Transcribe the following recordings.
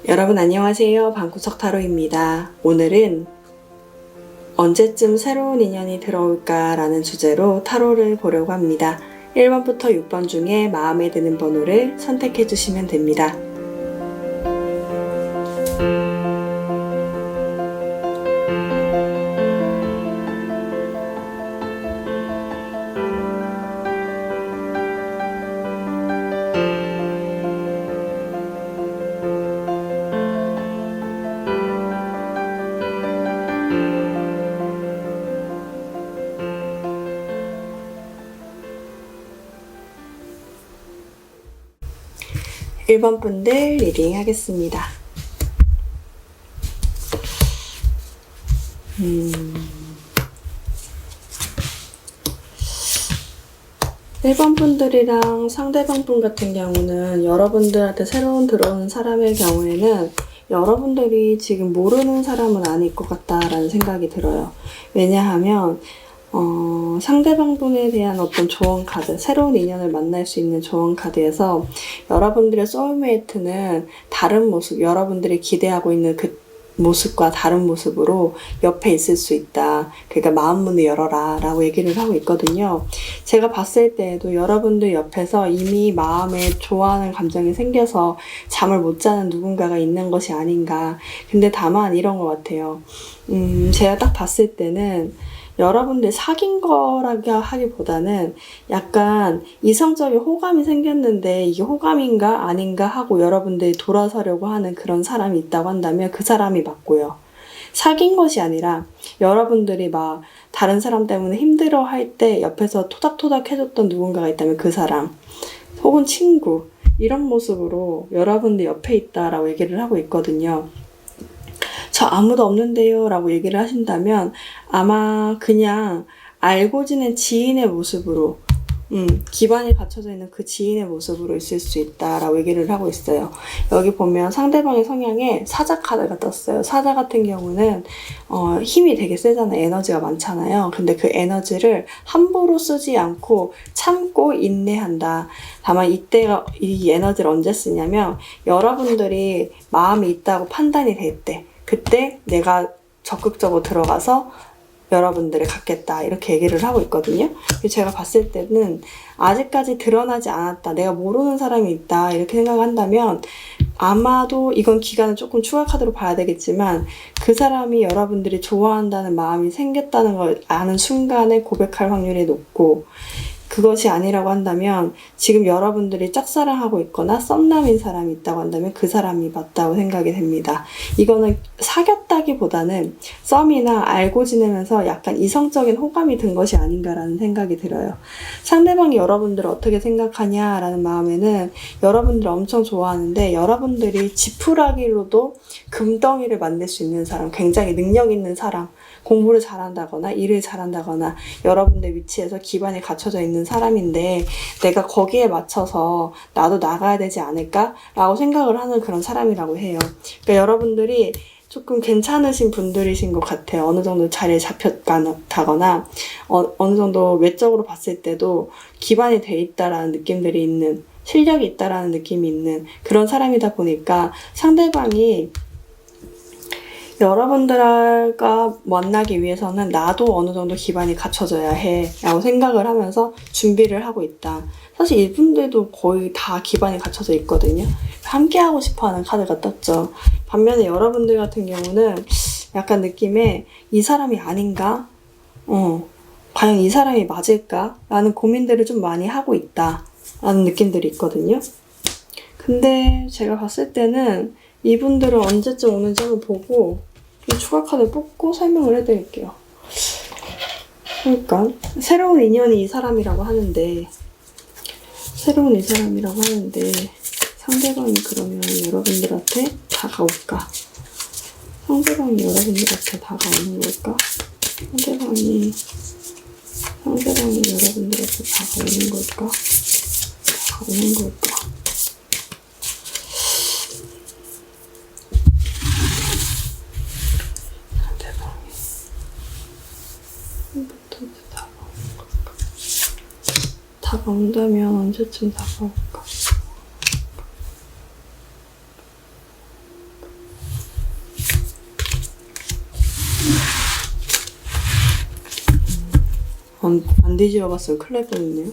여러분 안녕하세요. 방구석 타로입니다. 오늘은 언제쯤 새로운 인연이 들어올까 라는 주제로 타로를 보려고 합니다. 1번부터 6번 중에 마음에 드는 번호를 선택해 주시면 됩니다. 일 번 분들 리딩 하겠습니다. 1번 분들이랑 상대방 분 같은 경우는 여러분들한테 새로운 들어오는 사람의 경우에는 여러분들이 지금 모르는 사람은 아닐 것 같다라는 생각이 들어요. 왜냐하면 상대방 분에 대한 어떤 조언 카드, 새로운 인연을 만날 수 있는 조언 카드에서 여러분들의 소울메이트는 다른 모습, 여러분들이 기대하고 있는 그 모습과 다른 모습으로 옆에 있을 수 있다. 그러니까 마음 문을 열어라 라고 얘기를 하고 있거든요. 제가 봤을 때에도 여러분들 옆에서 이미 마음에 좋아하는 감정이 생겨서 잠을 못 자는 누군가가 있는 것이 아닌가. 근데 다만 이런 것 같아요. 제가 딱 봤을 때는 여러분들 사귄 거라고 하기보다는 약간 이성적인 호감이 생겼는데 이게 호감인가 아닌가 하고 여러분들이 돌아서려고 하는 그런 사람이 있다고 한다면 그 사람이 맞고요. 사귄 것이 아니라 여러분들이 막 다른 사람 때문에 힘들어 할 때 옆에서 토닥토닥 해줬던 누군가가 있다면 그 사람 혹은 친구 이런 모습으로 여러분들 옆에 있다라고 얘기를 하고 있거든요. 저 아무도 없는데요 라고 얘기를 하신다면 아마 그냥 알고 지낸 지인의 모습으로 기반이 갖춰져 있는 그 지인의 모습으로 있을 수 있다라고 얘기를 하고 있어요. 여기 보면 상대방의 성향에 사자 카드가 떴어요. 사자 같은 경우는 힘이 되게 세잖아요. 에너지가 많잖아요. 근데 그 에너지를 함부로 쓰지 않고 참고 인내한다. 다만 이때가 이 에너지를 언제 쓰냐면 여러분들이 마음이 있다고 판단이 될 때 그때 내가 적극적으로 들어가서 여러분들을 갖겠다 이렇게 얘기를 하고 있거든요. 제가 봤을 때는 아직까지 드러나지 않았다. 내가 모르는 사람이 있다. 이렇게 생각한다면 아마도 이건 기간을 조금 추가 카드로 봐야 되겠지만 그 사람이 여러분들이 좋아한다는 마음이 생겼다는 걸 아는 순간에 고백할 확률이 높고 그것이 아니라고 한다면 지금 여러분들이 짝사랑하고 있거나 썸남인 사람이 있다고 한다면 그 사람이 맞다고 생각이 됩니다. 이거는 사귀었다기보다는 썸이나 알고 지내면서 약간 이성적인 호감이 든 것이 아닌가라는 생각이 들어요. 상대방이 여러분들을 어떻게 생각하냐라는 마음에는 여러분들을 엄청 좋아하는데 여러분들이 지푸라기로도 금덩이를 만들 수 있는 사람, 굉장히 능력 있는 사람, 공부를 잘한다거나 일을 잘한다거나 여러분들 위치에서 기반이 갖춰져 있는 사람인데 내가 거기에 맞춰서 나도 나가야 되지 않을까? 라고 생각을 하는 그런 사람이라고 해요. 그러니까 여러분들이 조금 괜찮으신 분들이신 것 같아요. 어느 정도 자리에 잡혔다거나 어느 정도 외적으로 봤을 때도 기반이 돼 있다라는 느낌들이 있는 실력이 있다라는 느낌이 있는 그런 사람이다 보니까 상대방이 여러분들과 만나기 위해서는 나도 어느 정도 기반이 갖춰져야 해 라고 생각을 하면서 준비를 하고 있다. 사실 이분들도 거의 다 기반이 갖춰져 있거든요. 함께하고 싶어하는 카드가 떴죠. 반면에 여러분들 같은 경우는 약간 느낌에 이 사람이 아닌가? 과연 이 사람이 맞을까? 라는 고민들을 좀 많이 하고 있다 라는 느낌들이 있거든요. 근데 제가 봤을 때는 이분들은 언제쯤 오는지 한번 보고 이 추가 카드 뽑고 설명을 해드릴게요. 그러니까 새로운 인연이 이 사람이라고 하는데 상대방이 그러면 여러분들한테 다가올까? 상대방이 여러분들한테 다가오는 걸까? 상대방이 여러분들한테 다가오는 걸까? 다가온다면 언제쯤 다가올까? 안 뒤집어봤으면 큰일 날 뻔했네요.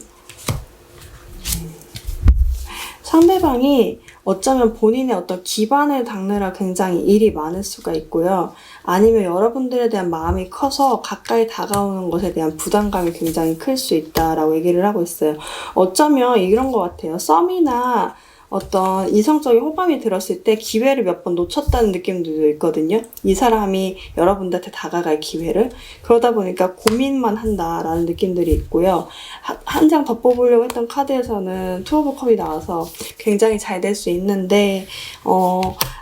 상대방이 어쩌면 본인의 어떤 기반을 닦느라 굉장히 일이 많을 수가 있고요. 아니면 여러분들에 대한 마음이 커서 가까이 다가오는 것에 대한 부담감이 굉장히 클 수 있다라고 얘기를 하고 있어요. 어쩌면 이런 것 같아요. 썸이나 어떤 이성적인 호감이 들었을 때 기회를 몇 번 놓쳤다는 느낌도 있거든요. 이 사람이 여러분들한테 다가갈 기회를. 그러다 보니까 고민만 한다라는 느낌들이 있고요. 한 장 더 뽑으려고 했던 카드에서는 투 오브 컵이 나와서 굉장히 잘 될 수 있는데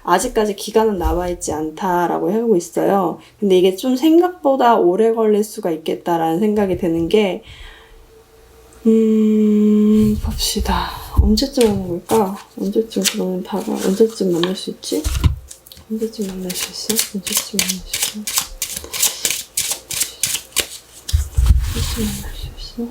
아직까지 기간은 남아있지 않다라고 하고 있어요. 근데 이게 좀 생각보다 오래 걸릴 수가 있겠다라는 생각이 드는 게 봅시다. 언제쯤 하는 걸까? 언제쯤 그러면 언제쯤 만날 수 있지? 언제쯤 만날 수 있어? 언제쯤 만날 수 있어? 언제쯤 만날 수 있어?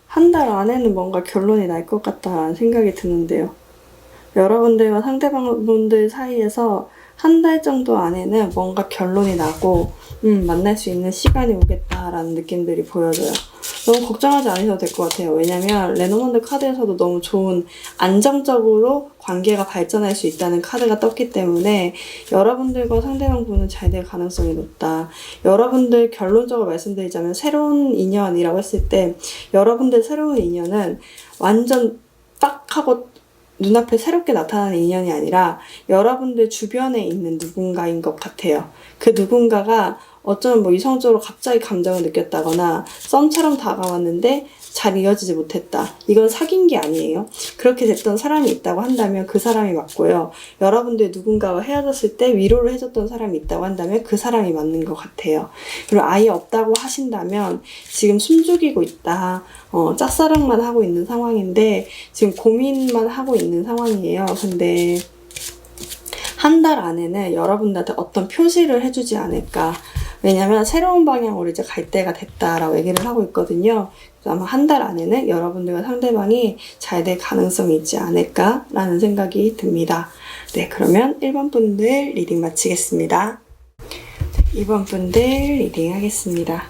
한 달 안에는 뭔가 결론이 날 것 같다는 생각이 드는데요. 여러분들과 상대방분들 사이에서 한 달 정도 안에는 뭔가 결론이 나고 만날 수 있는 시간이 오겠다라는 느낌들이 보여져요. 너무 걱정하지 않으셔도 될 것 같아요. 왜냐면 레노먼드 카드에서도 너무 좋은 안정적으로 관계가 발전할 수 있다는 카드가 떴기 때문에 여러분들과 상대방분은 잘 될 가능성이 높다. 여러분들 결론적으로 말씀드리자면 새로운 인연이라고 했을 때 여러분들 새로운 인연은 완전 딱 하고 눈앞에 새롭게 나타나는 인연이 아니라 여러분들 주변에 있는 누군가인 것 같아요. 그 누군가가 어쩌면 뭐 이성적으로 갑자기 감정을 느꼈다거나 썸처럼 다가왔는데 잘 이어지지 못했다. 이건 사귄 게 아니에요. 그렇게 됐던 사람이 있다고 한다면 그 사람이 맞고요. 여러분들 누군가와 헤어졌을 때 위로를 해줬던 사람이 있다고 한다면 그 사람이 맞는 것 같아요. 그리고 아예 없다고 하신다면 지금 숨죽이고 있다. 짝사랑만 하고 있는 상황인데 지금 고민만 하고 있는 상황이에요. 근데 한 달 안에는 여러분들한테 어떤 표시를 해주지 않을까. 왜냐면 새로운 방향으로 이제 갈 때가 됐다라고 얘기를 하고 있거든요. 아마 한 달 안에는 여러분들과 상대방이 잘 될 가능성이 있지 않을까라는 생각이 듭니다. 네, 그러면 1번 분들 리딩 마치겠습니다. 2번 분들 리딩 하겠습니다.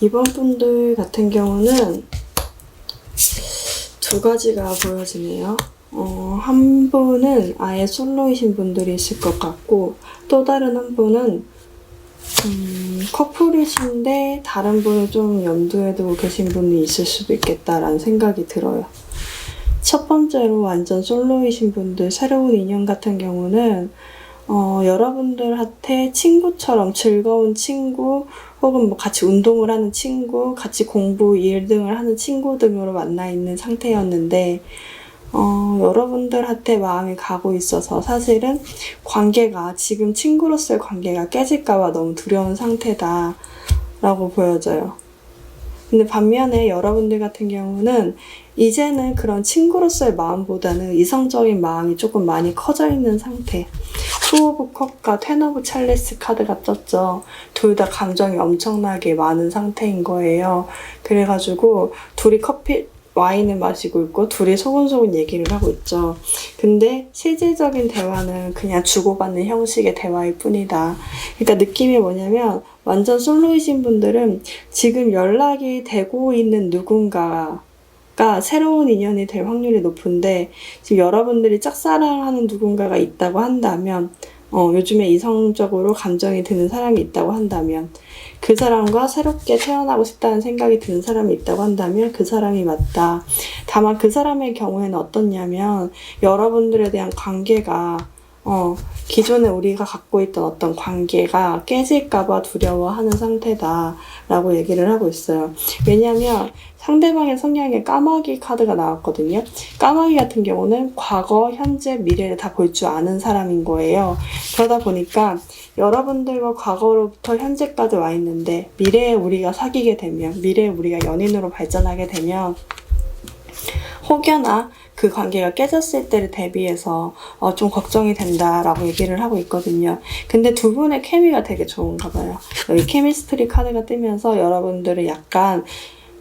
이번 분들 같은 경우는 두 가지가 보여지네요. 한 분은 아예 솔로이신 분들이 있을 것 같고 또 다른 한 분은 커플이신데 다른 분을 좀 염두에 두고 계신 분이 있을 수도 있겠다라는 생각이 들어요. 첫 번째로 완전 솔로이신 분들 새로운 인연 같은 경우는 여러분들한테 친구처럼 즐거운 친구 혹은 뭐 같이 운동을 하는 친구, 같이 공부, 일 등을 하는 친구 등으로 만나 있는 상태였는데 여러분들한테 마음이 가고 있어서 사실은 관계가 지금 친구로서의 관계가 깨질까봐 너무 두려운 상태다 라고 보여져요. 근데 반면에 여러분들 같은 경우는 이제는 그런 친구로서의 마음보다는 이성적인 마음이 조금 많이 커져 있는 상태. 투 오브 컵과 텐 오브 찰리스 카드가 떴죠. 둘 다 감정이 엄청나게 많은 상태인 거예요. 그래가지고 둘이 와인을 마시고 있고 둘이 소곤소곤 얘기를 하고 있죠. 근데 실질적인 대화는 그냥 주고받는 형식의 대화일 뿐이다. 그러니까 느낌이 뭐냐면 완전 솔로이신 분들은 지금 연락이 되고 있는 누군가가 새로운 인연이 될 확률이 높은데 지금 여러분들이 짝사랑하는 누군가가 있다고 한다면 요즘에 이성적으로 감정이 드는 사람이 있다고 한다면 그 사람과 새롭게 태어나고 싶다는 생각이 드는 사람이 있다고 한다면 그 사람이 맞다. 다만 그 사람의 경우에는 어떻냐면 여러분들에 대한 관계가 기존에 우리가 갖고 있던 어떤 관계가 깨질까봐 두려워하는 상태다라고 얘기를 하고 있어요. 왜냐하면 상대방의 성향에 까마귀 카드가 나왔거든요. 까마귀 같은 경우는 과거, 현재, 미래를 다 볼 줄 아는 사람인 거예요. 그러다 보니까 여러분들과 과거로부터 현재까지 와 있는데 미래에 우리가 사귀게 되면, 미래에 우리가 연인으로 발전하게 되면 혹여나 그 관계가 깨졌을 때를 대비해서 좀 걱정이 된다라고 얘기를 하고 있거든요. 근데 두 분의 케미가 되게 좋은가 봐요. 여기 케미스트리 카드가 뜨면서 여러분들은 약간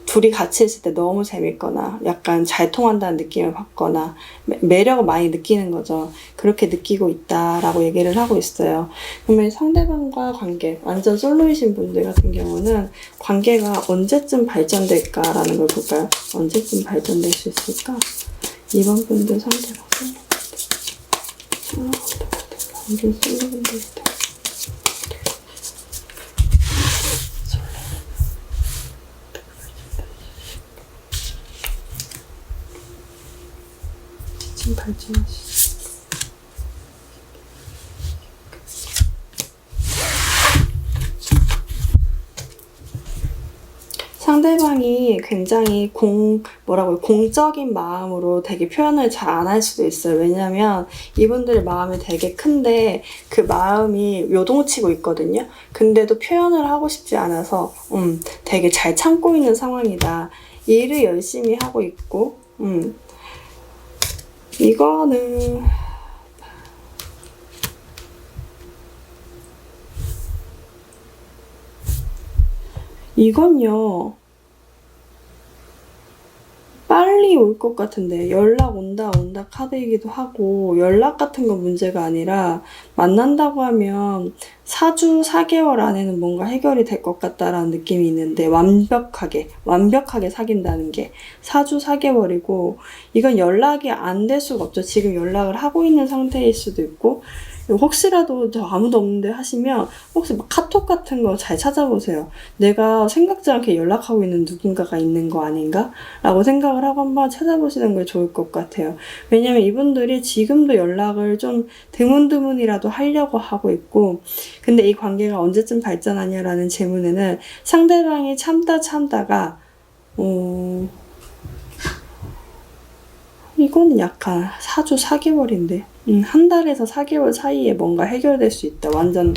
둘이 같이 있을 때 너무 재밌거나 약간 잘 통한다는 느낌을 받거나 매력을 많이 느끼는 거죠. 그렇게 느끼고 있다라고 얘기를 하고 있어요. 그러면 상대방과 관계, 완전 솔로이신 분들 같은 경우는 관계가 언제쯤 발전될까라는 걸 볼까요? 언제쯤 발전될 수 있을까? 2번 분들 상대방 솔로분들 완전 솔로분들 발전하시 상대방이 굉장히 공적인 마음으로 되게 표현을 잘 안 할 수도 있어요. 왜냐면 이분들의 마음이 되게 큰데 그 마음이 요동치고 있거든요. 근데도 표현을 하고 싶지 않아서 되게 잘 참고 있는 상황이다. 일을 열심히 하고 있고 이건요 빨리 올 것 같은데 연락 온다 카드이기도 하고 완벽 같은 건 문제가 아니라 만난다고 하면 4주 4개월 안에는 뭔가 해결이 될 것 같다라는 느낌이 있는데 완벽하게 사귄다는 게 4주 4개월이고 이건 연락이 안 될 수가 없죠. 지금 연락을 하고 있는 상태일 수도 있고 혹시라도 저 아무도 없는데 하시면 혹시 막 카톡 같은 거 잘 찾아보세요. 내가 생각지 않게 연락하고 있는 누군가가 있는 거 아닌가? 라고 생각을 하고 한번 찾아보시는 게 좋을 것 같아요. 왜냐면 이분들이 지금도 연락을 좀 드문드문이라도 하려고 하고 있고 근데 이 관계가 언제쯤 발전하냐라는 질문에는 상대방이 참다가 이거는 약간 4주 4개월인데 한 달에서 4개월 사이에 뭔가 해결될 수 있다. 완전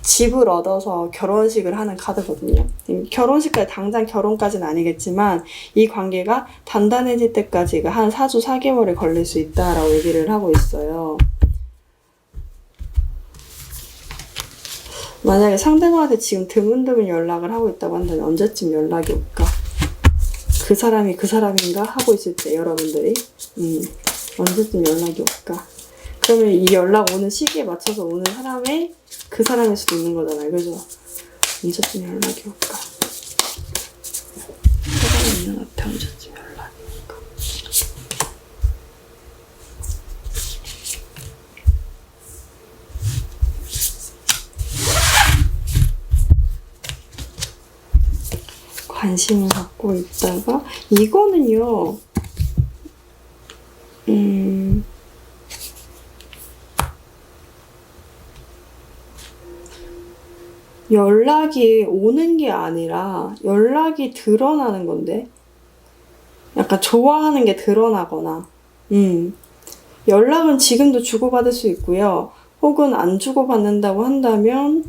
집을 얻어서 결혼식을 하는 카드거든요. 결혼식까지 당장 결혼까지는 아니겠지만 이 관계가 단단해질 때까지가 한 4주 4개월에 걸릴 수 있다라고 얘기를 하고 있어요. 만약에 상대방한테 지금 드문드문 연락을 하고 있다고 한다면 언제쯤 연락이 올까? 그 사람이 그 사람인가? 하고 있을 때 여러분들이 언제쯤 연락이 올까? 그러면 이 연락 오는 시기에 맞춰서 오는 사람의 그 사람일 수도 있는 거잖아요. 그죠? 언제쯤 연락이 올까? 사람이 있는 것 같아. 언제쯤 연락이 올까? 관심을 갖고 있다가 이거는요 연락이 오는 게 아니라 연락이 드러나는 건데 약간 좋아하는 게 드러나거나 연락은 지금도 주고받을 수 있고요. 혹은 안 주고받는다고 한다면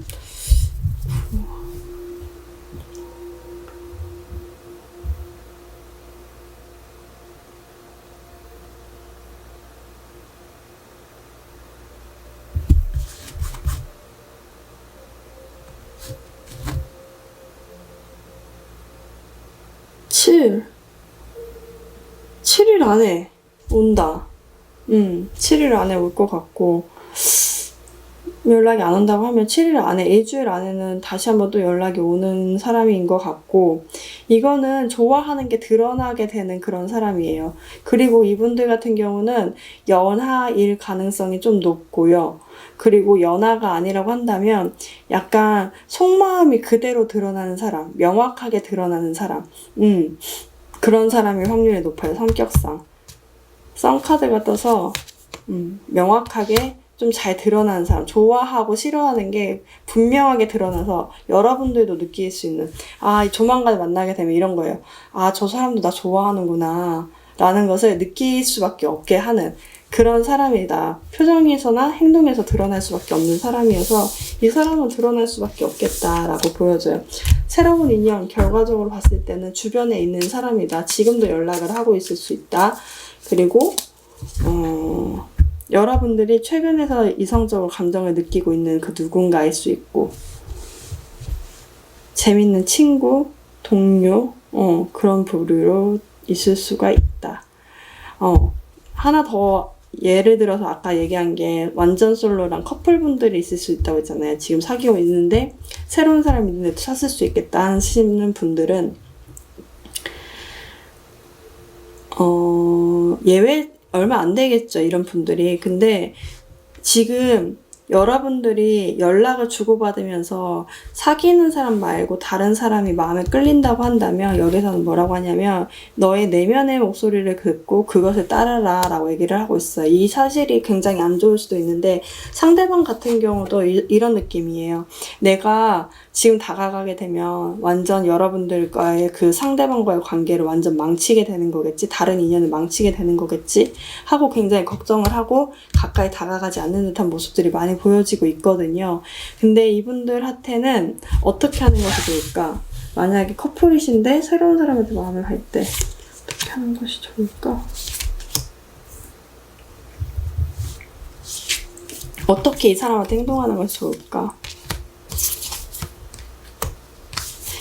7일 안에 온다. 7일 안에 올 것 같고 연락이 안 온다고 하면 7일 안에, 일주일 안에는 다시 한번 또 연락이 오는 사람인 것 같고 이거는 좋아하는 게 드러나게 되는 그런 사람이에요. 그리고 이분들 같은 경우는 연하일 가능성이 좀 높고요. 그리고 연하가 아니라고 한다면 약간 속마음이 그대로 드러나는 사람, 명확하게 드러나는 사람 그런 사람일 확률이 높아요. 성격상 썬카드가 떠서 명확하게 좀 잘 드러나는 사람, 좋아하고 싫어하는 게 분명하게 드러나서 여러분들도 느낄 수 있는, 조만간 만나게 되면 이런 거예요. 저 사람도 나 좋아하는구나 라는 것을 느낄 수밖에 없게 하는 그런 사람이다. 표정에서나 행동에서 드러날 수밖에 없는 사람이어서 이 사람은 드러날 수밖에 없겠다라고 보여져요. 새로운 인연, 결과적으로 봤을 때는 주변에 있는 사람이다. 지금도 연락을 하고 있을 수 있다. 그리고 여러분들이 최근에서 이성적으로 감정을 느끼고 있는 그 누군가일 수 있고, 재밌는 친구, 동료, 그런 부류로 있을 수가 있다. 하나 더 예를 들어서 아까 얘기한 게 완전 솔로랑 커플분들이 있을 수 있다고 했잖아요. 지금 사귀고 있는데 새로운 사람이 있는데 찾을 수 있겠다 하시는 분들은 예외 얼마 안 되겠죠, 이런 분들이. 근데 지금 여러분들이 연락을 주고받으면서 사귀는 사람 말고 다른 사람이 마음에 끌린다고 한다면 여기서는 뭐라고 하냐면 너의 내면의 목소리를 듣고 그것을 따르라 라고 얘기를 하고 있어요. 이 사실이 굉장히 안 좋을 수도 있는데 상대방 같은 경우도 이런 느낌이에요. 내가 지금 다가가게 되면 완전 여러분들과의 그 상대방과의 관계를 완전 망치게 되는 거겠지, 다른 인연을 망치게 되는 거겠지 하고 굉장히 걱정을 하고 가까이 다가가지 않는 듯한 모습들이 많이 보여지고 있거든요. 근데 이분들한테는 어떻게 하는 것이 좋을까? 만약에 커플이신데 새로운 사람한테 마음을 갈 때 어떻게 하는 것이 좋을까? 어떻게 이 사람한테 행동하는 것이 좋을까?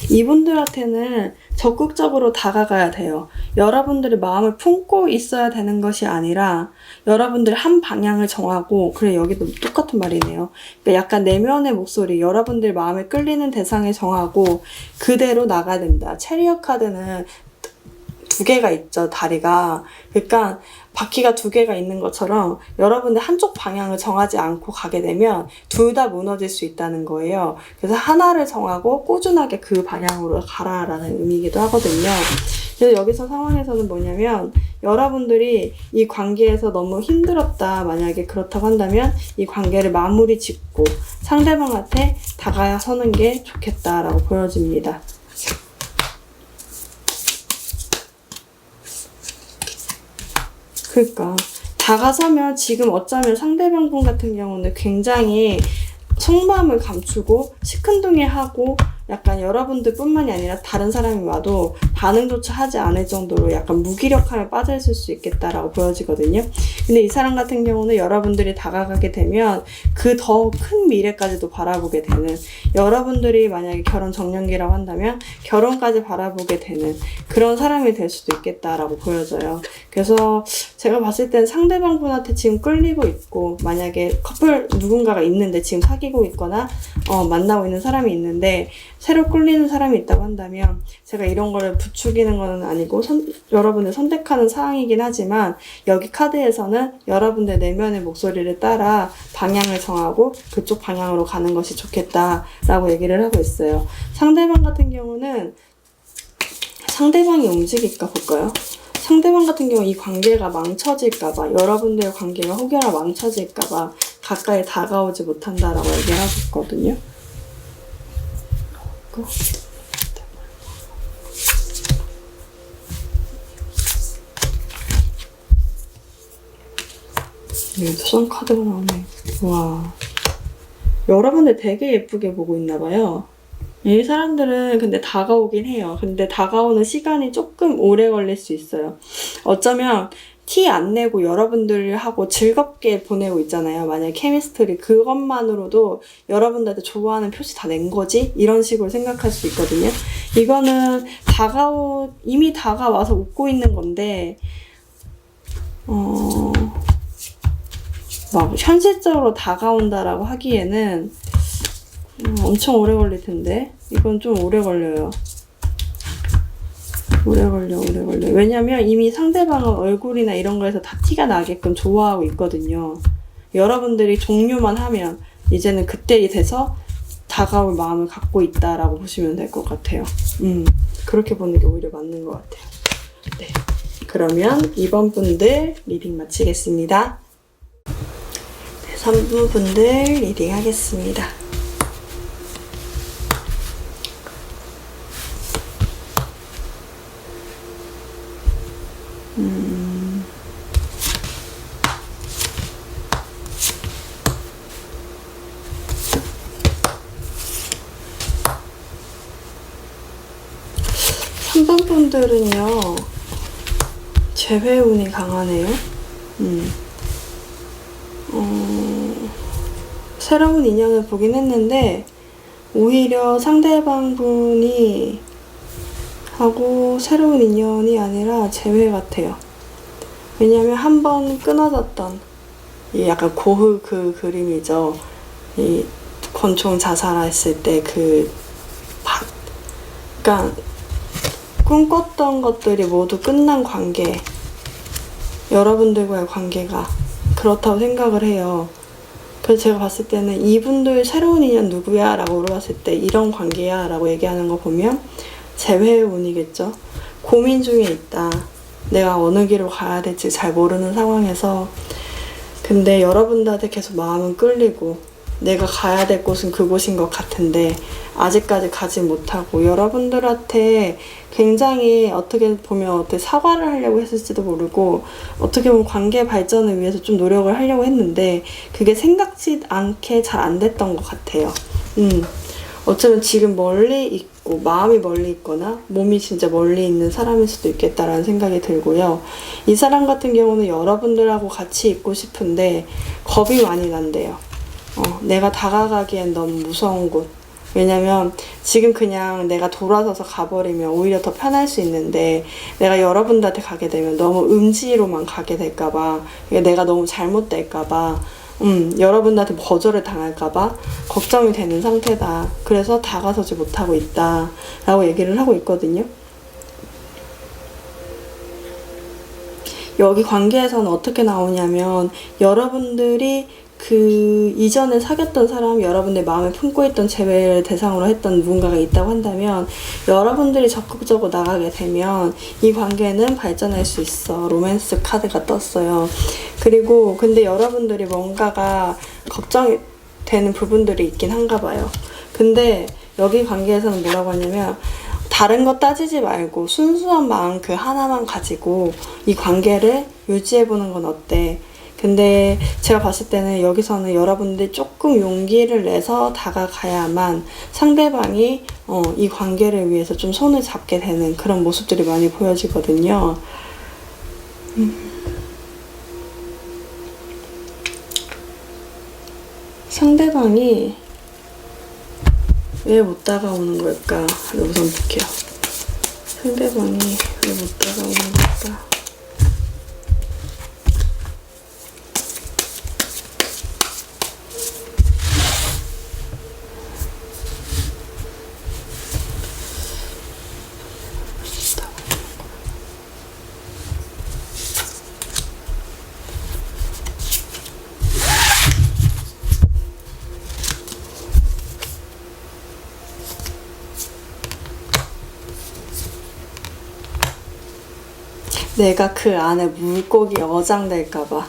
이분들한테는 적극적으로 다가가야 돼요. 여러분들의 마음을 품고 있어야 되는 것이 아니라 여러분들 한 방향을 정하고, 그래 여기도 똑같은 말이네요. 그러니까 약간 내면의 목소리, 여러분들 마음에 끌리는 대상을 정하고 그대로 나가야 된다. 체리엇 카드는 두 개가 있죠, 다리가. 그러니까 바퀴가 두 개가 있는 것처럼 여러분들 한쪽 방향을 정하지 않고 가게 되면 둘 다 무너질 수 있다는 거예요. 그래서 하나를 정하고 꾸준하게 그 방향으로 가라라는 의미이기도 하거든요. 그래서 여기서 상황에서는 뭐냐면 여러분들이 이 관계에서 너무 힘들었다, 만약에 그렇다고 한다면 이 관계를 마무리 짓고 상대방한테 다가서는 게 좋겠다라고 보여집니다. 그러니까 다가서면 지금 어쩌면 상대방분 같은 경우는 굉장히 속마음을 감추고 시큰둥해하고 약간 여러분들 뿐만이 아니라 다른 사람이 와도 반응조차 하지 않을 정도로 약간 무기력함에 빠져 있을 수 있겠다라고 보여지거든요. 근데 이 사람 같은 경우는 여러분들이 다가가게 되면 그 더 큰 미래까지도 바라보게 되는, 여러분들이 만약에 결혼 정년기라고 한다면 결혼까지 바라보게 되는 그런 사람이 될 수도 있겠다라고 보여져요. 그래서 제가 봤을 땐 상대방 분한테 지금 끌리고 있고, 만약에 커플 누군가가 있는데 지금 사귀고 있거나 만나고 있는 사람이 있는데 새로 끌리는 사람이 있다고 한다면, 제가 이런 거를 부추기는 건 아니고 여러분을 선택하는 사항이긴 하지만 여기 카드에서는 여러분들 내면의 목소리를 따라 방향을 정하고 그쪽 방향으로 가는 것이 좋겠다라고 얘기를 하고 있어요. 상대방 같은 경우는 상대방이 움직일까 볼까요? 상대방 같은 경우 이 관계가 망쳐질까봐, 여러분들의 관계가 혹여나 망쳐질까봐 가까이 다가오지 못한다라고 얘기를 하고 있거든요. 여기도 선 카드가 나오네. 와, 여러분들 되게 예쁘게 보고 있나봐요. 이 사람들은 근데 다가오긴 해요. 근데 다가오는 시간이 조금 오래 걸릴 수 있어요. 어쩌면 티 안 내고 여러분들하고 즐겁게 보내고 있잖아요. 만약에 케미스트리, 그것만으로도 여러분들한테 좋아하는 표시 다 낸 거지? 이런 식으로 생각할 수 있거든요. 이거는 이미 다가와서 웃고 있는 건데 막 현실적으로 다가온다라고 하기에는 엄청 오래 걸릴 텐데, 이건 좀 오래 걸려요. 오래 걸려. 왜냐면 이미 상대방은 얼굴이나 이런 거에서 다 티가 나게끔 좋아하고 있거든요. 여러분들이 종료만 하면 이제는 그때 돼서 다가올 마음을 갖고 있다라고 보시면 될 것 같아요. 그렇게 보는 게 오히려 맞는 것 같아요. 네, 그러면 이번 분들 리딩 마치겠습니다. 3번 분들 리딩 하겠습니다. 삼 번 분들은요, 재회운이 강하네요. 새로운 인연을 보긴 했는데, 오히려 상대방 분이 하고 새로운 인연이 아니라 재회 같아요. 왜냐면 한 번 끊어졌던, 이 약간 고흐 그 그림이죠. 이 권총 자살했을 때 그러니까 꿈꿨던 것들이 모두 끝난 관계, 여러분들과의 관계가 그렇다고 생각을 해요. 그래서 제가 봤을 때는 이분들 새로운 인연 누구야? 라고 물어봤을 때 이런 관계야? 라고 얘기하는 거 보면 재회의 운이겠죠. 고민 중에 있다. 내가 어느 길로 가야 될지 잘 모르는 상황에서, 근데 여러분들한테 계속 마음은 끌리고 내가 가야 될 곳은 그곳인 것 같은데 아직까지 가지 못하고, 여러분들한테 굉장히 어떻게 보면 어떻게 사과를 하려고 했을지도 모르고, 어떻게 보면 관계 발전을 위해서 좀 노력을 하려고 했는데 그게 생각지 않게 잘 안 됐던 것 같아요. 어쩌면 지금 멀리 있고 마음이 멀리 있거나 몸이 진짜 멀리 있는 사람일 수도 있겠다라는 생각이 들고요. 이 사람 같은 경우는 여러분들하고 같이 있고 싶은데 겁이 많이 난대요. 내가 다가가기엔 너무 무서운 곳. 왜냐면 지금 그냥 내가 돌아서서 가버리면 오히려 더 편할 수 있는데, 내가 여러분들한테 가게 되면 너무 음지로만 가게 될까봐, 내가 너무 잘못될까봐, 여러분들한테 거절을 당할까봐 걱정이 되는 상태다. 그래서 다가서지 못하고 있다 라고 얘기를 하고 있거든요. 여기 관계에서는 어떻게 나오냐면, 여러분들이 그 이전에 사귀었던 사람, 여러분들 마음에 품고 있던 재회를 대상으로 했던 누군가가 있다고 한다면, 여러분들이 적극적으로 나가게 되면 이 관계는 발전할 수 있어. 로맨스 카드가 떴어요. 그리고 근데 여러분들이 뭔가가 걱정이 되는 부분들이 있긴 한가 봐요. 근데 여기 관계에서는 뭐라고 하냐면, 다른 거 따지지 말고 순수한 마음 그 하나만 가지고 이 관계를 유지해보는 건 어때? 근데 제가 봤을 때는 여기서는 여러분들이 조금 용기를 내서 다가가야만 상대방이 이 관계를 위해서 좀 손을 잡게 되는 그런 모습들이 많이 보여지거든요. 상대방이 왜 못 다가오는 걸까? 우선 볼게요. 상대방이 왜 못 다가오는 걸까? 내가 그 안에 물고기 어장될까봐.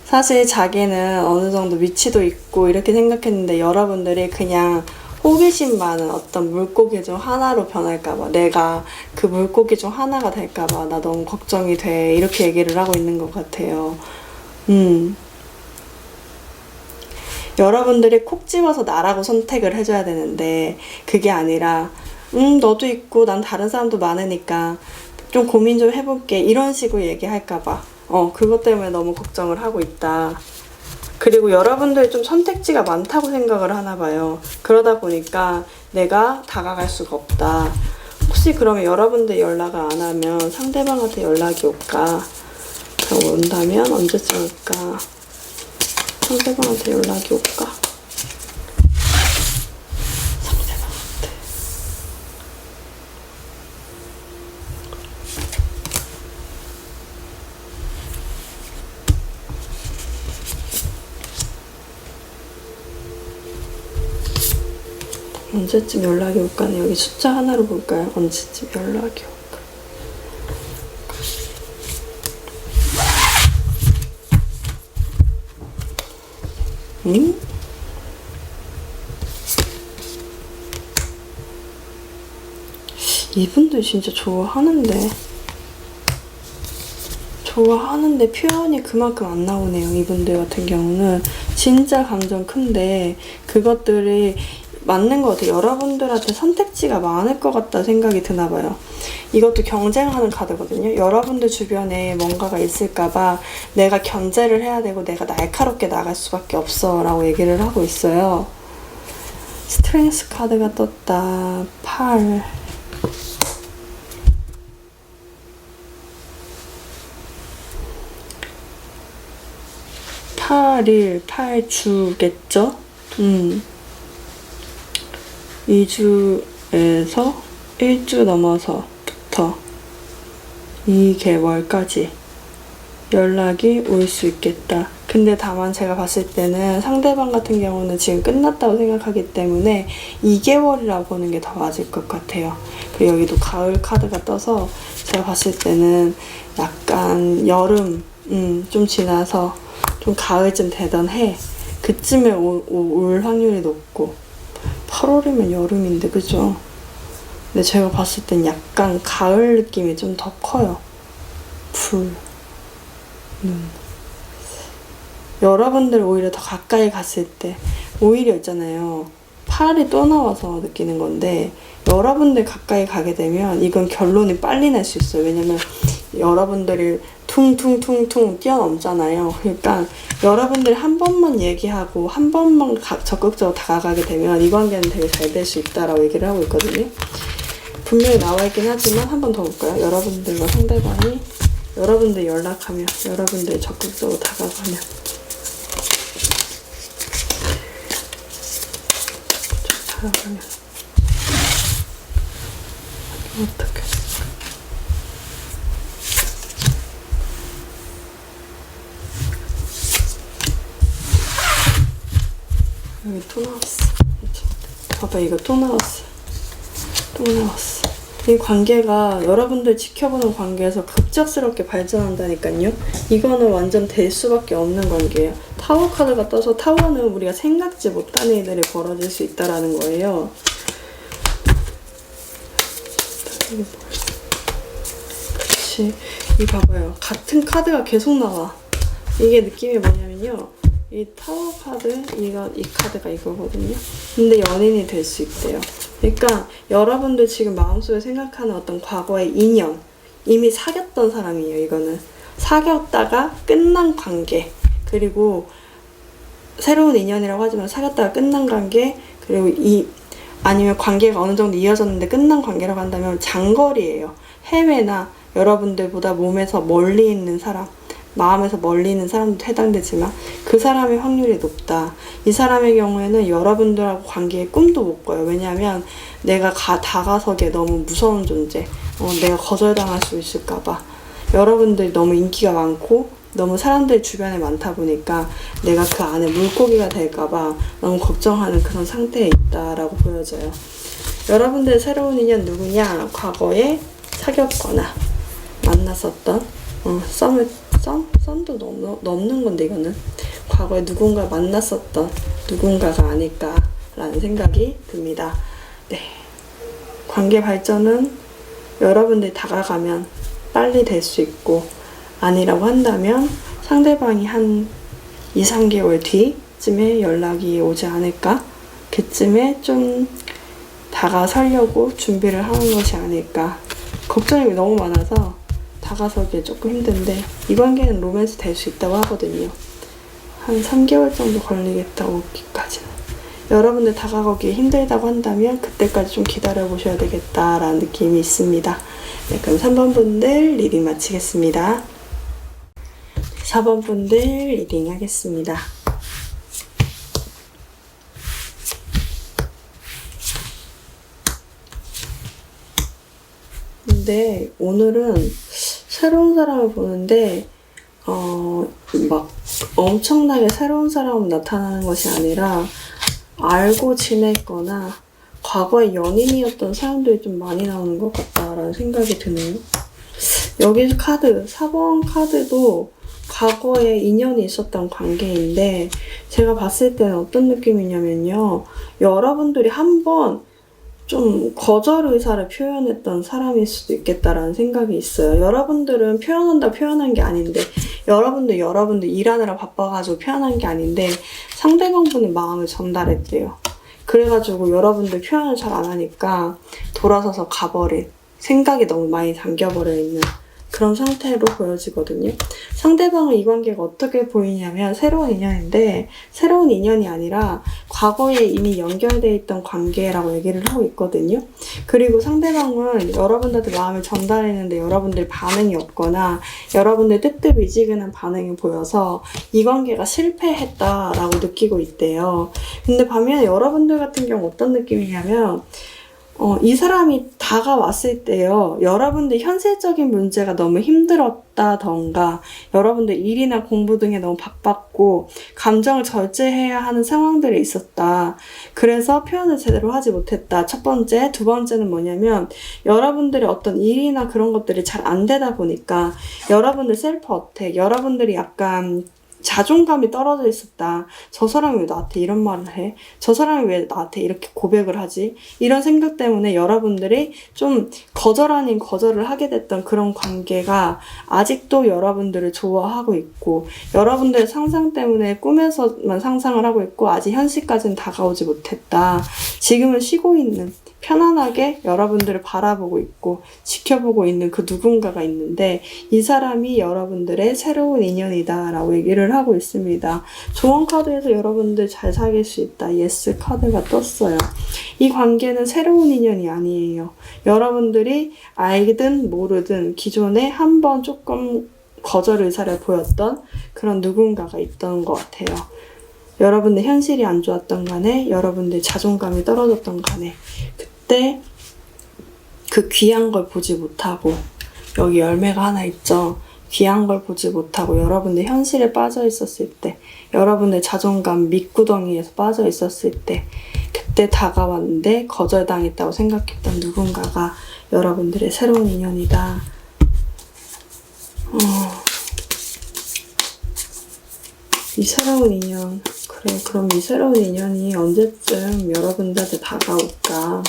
사실 자기는 어느 정도 위치도 있고 이렇게 생각했는데, 여러분들이 그냥 호기심 많은 어떤 물고기 중 하나로 변할까봐, 내가 그 물고기 중 하나가 될까봐 나 너무 걱정이 돼. 이렇게 얘기를 하고 있는 것 같아요. 여러분들이 콕 집어서 나라고 선택을 해줘야 되는데 그게 아니라 너도 있고 난 다른 사람도 많으니까 좀 고민 좀 해볼게, 이런 식으로 얘기할까봐 그것 때문에 너무 걱정을 하고 있다. 그리고 여러분들이 좀 선택지가 많다고 생각을 하나봐요. 그러다 보니까 내가 다가갈 수가 없다. 혹시 그러면 여러분들 연락을 안 하면 상대방한테 연락이 올까? 온다면 언제쯤 올까? 상대방한테 연락이 올까? 언제쯤 연락이 올까는 여기 숫자 하나로 볼까요? 언제쯤 연락이 올까? 응? 이분들 진짜 좋아하는데 표현이 그만큼 안 나오네요. 이분들 같은 경우는 진짜 감정 큰데 그것들이 맞는 것 같아요. 여러분들한테 선택지가 많을 것 같다 생각이 드나 봐요. 이것도 경쟁하는 카드거든요. 여러분들 주변에 뭔가가 있을까봐 내가 견제를 해야 되고 내가 날카롭게 나갈 수밖에 없어 라고 얘기를 하고 있어요. 스트렝스 카드가 떴다. 8 8일, 8주겠죠? 2주에서 1주 넘어서부터 2개월까지 연락이 올 수 있겠다. 근데 다만 제가 봤을 때는 상대방 같은 경우는 지금 끝났다고 생각하기 때문에 2개월이라고 보는 게 더 맞을 것 같아요. 그리고 여기도 가을 카드가 떠서 제가 봤을 때는 약간 여름, 좀 지나서 좀 가을쯤 되던 해 그쯤에 올 확률이 높고 8월이면 여름인데 그죠? 근데 제가 봤을 땐 약간 가을 느낌이 좀 더 커요. 여러분들 오히려 더 가까이 갔을 때 오히려 있잖아요. 8이 또 나와서 느끼는 건데 여러분들 가까이 가게 되면 이건 결론이 빨리 날 수 있어요. 왜냐면 여러분들이 퉁퉁퉁퉁 뛰어넘잖아요. 그러니까 여러분들이 한 번만 얘기하고 한 번만 적극적으로 다가가게 되면 이 관계는 되게 잘 될 수 있다라고 얘기를 하고 있거든요. 분명히 나와 있긴 하지만 한 번 더 볼까요? 여러분들과 상대방이 여러분들 연락하면 여러분들이 적극적으로 다가가면 다가가면 어떻게 여기 또 나왔어. 봐봐, 이거 또 나왔어. 이 관계가 여러분들 지켜보는 관계에서 급작스럽게 발전한다니까요. 이거는 완전 될 수밖에 없는 관계예요. 타워 카드가 떠서 타워는 우리가 생각지 못한 일들이 벌어질 수 있다라는 거예요. 그렇지. 이 봐봐요. 같은 카드가 계속 나와. 이게 느낌이 뭐냐면요. 이 타워 카드, 이 카드가 이거거든요. 근데 연인이 될 수 있대요. 그러니까 여러분들 지금 마음속에 생각하는 어떤 과거의 인연, 이미 사귀었던 사람이에요. 이거는 사귀었다가 끝난 관계, 그리고 새로운 인연이라고 하지만 사귀었다가 끝난 관계, 그리고 아니면 관계가 어느 정도 이어졌는데 끝난 관계라고 한다면 장거리예요. 해외나 여러분들보다 몸에서 멀리 있는 사람, 마음에서 멀리 있는 사람도 해당되지만 그 사람의 확률이 높다. 이 사람의 경우에는 여러분들하고 관계에 꿈도 못 꿔요. 왜냐하면 내가 다가서기에 너무 무서운 존재, 내가 거절당할 수 있을까봐, 여러분들이 너무 인기가 많고 너무 사람들이 주변에 많다 보니까 내가 그 안에 물고기가 될까봐 너무 걱정하는 그런 상태에 있다라고 보여져요. 여러분들의 새로운 인연 누구냐? 과거에 사귀었거나 만났었던 썸도 넘는 건데 이거는 과거에 누군가 만났었던 누군가가 아닐까라는 생각이 듭니다. 네, 관계 발전은 여러분들이 다가가면 빨리 될 수 있고 아니라고 한다면 상대방이 한 2, 3개월 뒤쯤에 연락이 오지 않을까? 그쯤에 좀 다가서려고 준비를 하는 것이 아닐까? 걱정이 너무 많아서 다가서기에 조금 힘든데 이 관계는 로맨스 될 수 있다고 하거든요. 한 3개월 정도 걸리겠다고 오기까지는. 여러분들 다가가기 힘들다고 한다면 그때까지 좀 기다려 보셔야 되겠다라는 느낌이 있습니다. 네, 그럼 3번 분들 리딩 마치겠습니다. 4번 분들 리딩 하겠습니다. 근데 오늘은 새로운 사람을 보는데 막 엄청나게 새로운 사람이 나타나는 것이 아니라 알고 지냈거나 과거에 연인이었던 사람들이 좀 많이 나오는 것 같다라는 생각이 드네요. 여기 카드 4번 카드도 과거에 인연이 있었던 관계인데 제가 봤을 때는 어떤 느낌이냐면요. 여러분들이 한번 좀 거절 의사를 표현했던 사람일 수도 있겠다라는 생각이 있어요. 여러분들은 표현한 게 아닌데 여러분들 일하느라 바빠가지고 표현한 게 아닌데 상대방분이 마음을 전달했대요. 그래가지고 여러분들 표현을 잘 안 하니까 돌아서서 가버린, 생각이 너무 많이 잠겨버려 있는 그런 상태로 보여지거든요. 상대방은 이 관계가 어떻게 보이냐면 새로운 인연인데 새로운 인연이 아니라 과거에 이미 연결되어 있던 관계라고 얘기를 하고 있거든요. 그리고 상대방은 여러분들한테 마음을 전달했는데 여러분들 반응이 없거나 여러분들 뜨뜻미지근한 반응이 보여서 이 관계가 실패했다라고 느끼고 있대요. 근데 반면에 여러분들 같은 경우 어떤 느낌이냐면 이 사람이 다가왔을 때요, 여러분들 현실적인 문제가 너무 힘들었다던가, 여러분들 일이나 공부 등에 너무 바빴고, 감정을 절제해야 하는 상황들이 있었다. 그래서 표현을 제대로 하지 못했다. 첫 번째. 두 번째는 뭐냐면, 여러분들의 어떤 일이나 그런 것들이 잘 안 되다 보니까, 여러분들 셀프 어택, 여러분들이 약간 자존감이 떨어져 있었다. 저 사람이 왜 나한테 이런 말을 해? 저 사람이 왜 나한테 이렇게 고백을 하지? 이런 생각 때문에 여러분들이 좀 거절 아닌 거절을 하게 됐던 그런 관계가 아직도 여러분들을 좋아하고 있고, 여러분들의 상상 때문에 꿈에서만 상상을 하고 있고 아직 현실까지는 다가오지 못했다. 지금은 쉬고 있는, 편안하게 여러분들을 바라보고 있고 지켜보고 있는 그 누군가가 있는데 이 사람이 여러분들의 새로운 인연이다 라고 얘기를 하고 있습니다. 조언 카드에서 여러분들 잘 사귈 수 있다. 예스 카드가 떴어요. 이 관계는 새로운 인연이 아니에요. 여러분들이 알든 모르든 기존에 한번 조금 거절 의사를 보였던 그런 누군가가 있던 것 같아요. 여러분들 현실이 안 좋았던 간에, 여러분들 자존감이 떨어졌던 간에, 그때 그 귀한 걸 보지 못하고, 여기 열매가 하나 있죠. 귀한 걸 보지 못하고 여러분들 현실에 빠져 있었을 때, 여러분들 자존감 밑구덩이에서 빠져 있었을 때, 그때 다가왔는데 거절당했다고 생각했던 누군가가 여러분들의 새로운 인연이다. 이 새로운 인연, 그래, 그럼 이 새로운 인연이 언제쯤 여러분들한테 다가올까?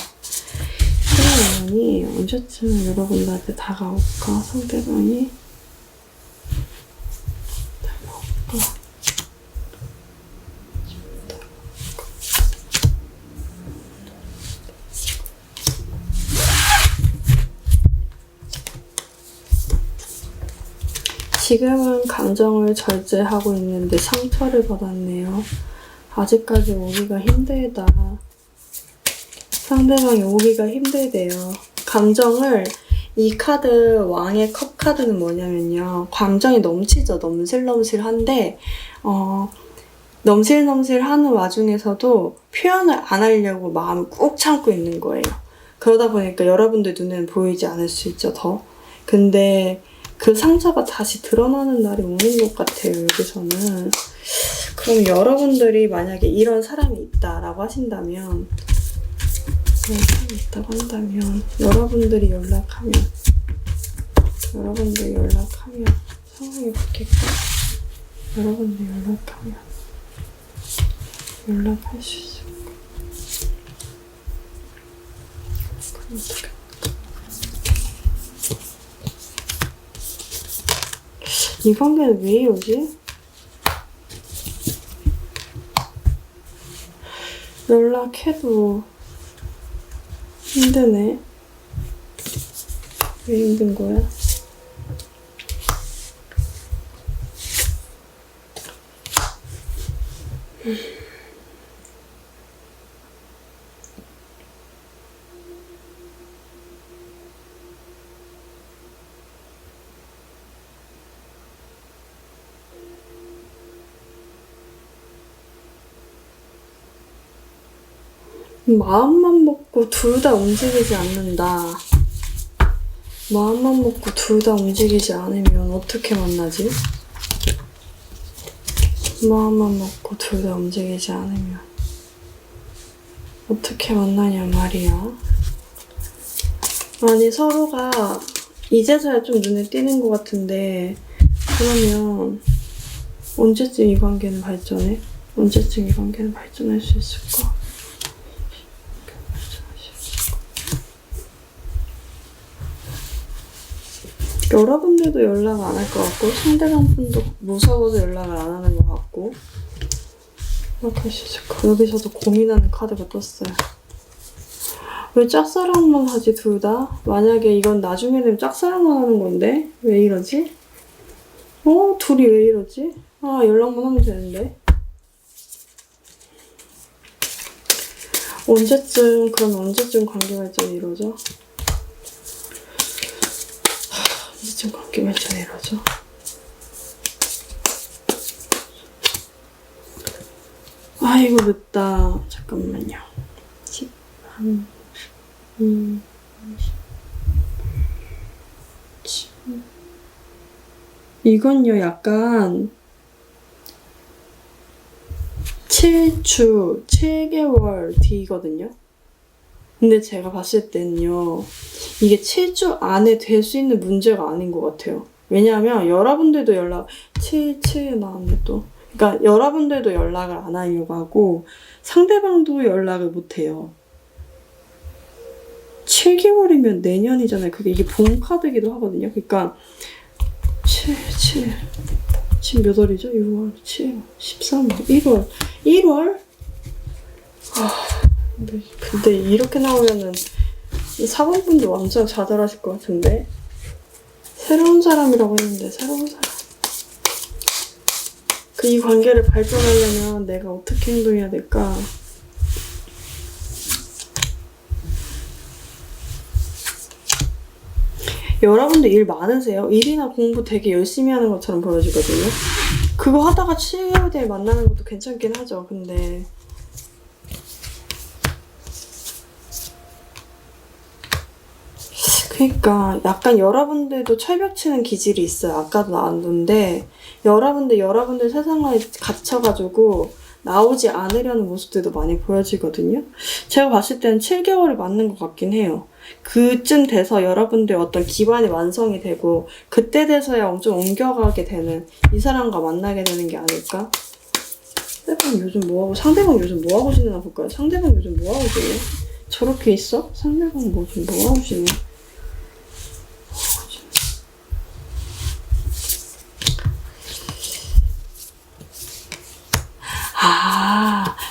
새로운 인연이 언제쯤 여러분들한테 다가올까? 상대방이 다가올까? 지금은 감정을 절제하고 있는데 상처를 받았네요. 아직까지 오기가 힘들다. 상대방이 오기가 힘들대요. 감정을, 이 카드, 왕의 컵 카드는 뭐냐면요. 감정이 넘치죠. 넘실넘실한데, 넘실넘실하는 와중에서도 표현을 안 하려고 마음을 꾹 참고 있는 거예요. 그러다 보니까 여러분들 눈에는 보이지 않을 수 있죠, 더. 근데 그 상처가 다시 드러나는 날이 오는 것 같아요, 여기서는. 그럼 여러분들이 만약에 이런 사람이 있다라고 하신다면, 그런 사람이 있다고 한다면, 여러분들이 연락하면 상황이 바뀔까? 여러분들이 연락하면 연락할 수 있을까? 그럼 어떻게? 이 관계는 왜 이러지? 연락해도 힘드네. 왜 힘든 거야? 마음만 먹고 둘 다 움직이지 않는다. 마음만 먹고 둘 다 움직이지 않으면 어떻게 만나지? 마음만 먹고 둘 다 움직이지 않으면 어떻게 만나냐 말이야. 아니, 서로가 이제서야 좀 눈에 띄는 것 같은데, 그러면 언제쯤 이 관계는 발전해? 언제쯤 이 관계는 발전할 수 있을까? 여러분들도 연락 안 할 것 같고 상대방 분도 무서워서 연락을 안 하는 것 같고 어떻게 할 수 있을까? 여기서도 고민하는 카드가 떴어요. 왜 짝사랑만 하지 둘 다? 만약에 이건 나중에 되면 짝사랑만 하는 건데 왜 이러지? 둘이 왜 이러지? 연락만 하면 되는데 언제쯤 관계 발전이 이루어져? 언제쯤 관계 발전이 이루어져? 이거 늦다. 잠깐만요. 13, 이건요, 약간 7주, 7개월 뒤거든요. 근데 제가 봤을 때는요, 이게 7주 안에 될 수 있는 문제가 아닌 것 같아요. 왜냐하면 여러분들도 7 나왔네 또. 그러니까 여러분들도 연락을 안 하려고 하고 상대방도 연락을 못 해요. 7개월이면 내년이잖아요. 이게 봄 카드기도 하거든요. 그러니까 7 몇 월이죠? 6월, 7, 13, 1월. 1월? 근데 이렇게 나오면은 4번분도 완전 좌절하실 것 같은데. 새로운 사람이라고 했는데 새로운 사람. 이 관계를 발전하려면 내가 어떻게 행동해야 될까? 여러분들 일 많으세요? 일이나 공부 되게 열심히 하는 것처럼 보여지거든요. 그거 하다가 7개월 뒤에 만나는 것도 괜찮긴 하죠. 근데 그러니까 약간 여러분들도 철벽 치는 기질이 있어요. 아까도 나왔는데 여러분들 세상에 갇혀가지고 나오지 않으려는 모습들도 많이 보여지거든요. 제가 봤을 때는 7개월이 맞는 것 같긴 해요. 그쯤 돼서 여러분들 어떤 기반이 완성이 되고 그때 돼서야 엄청 옮겨가게 되는 이 사람과 만나게 되는 게 아닐까? 상대방 요즘 뭐하고 지내나 볼까요? 상대방 요즘 뭐하고 지내? 저렇게 있어? 상대방 뭐하고 지내?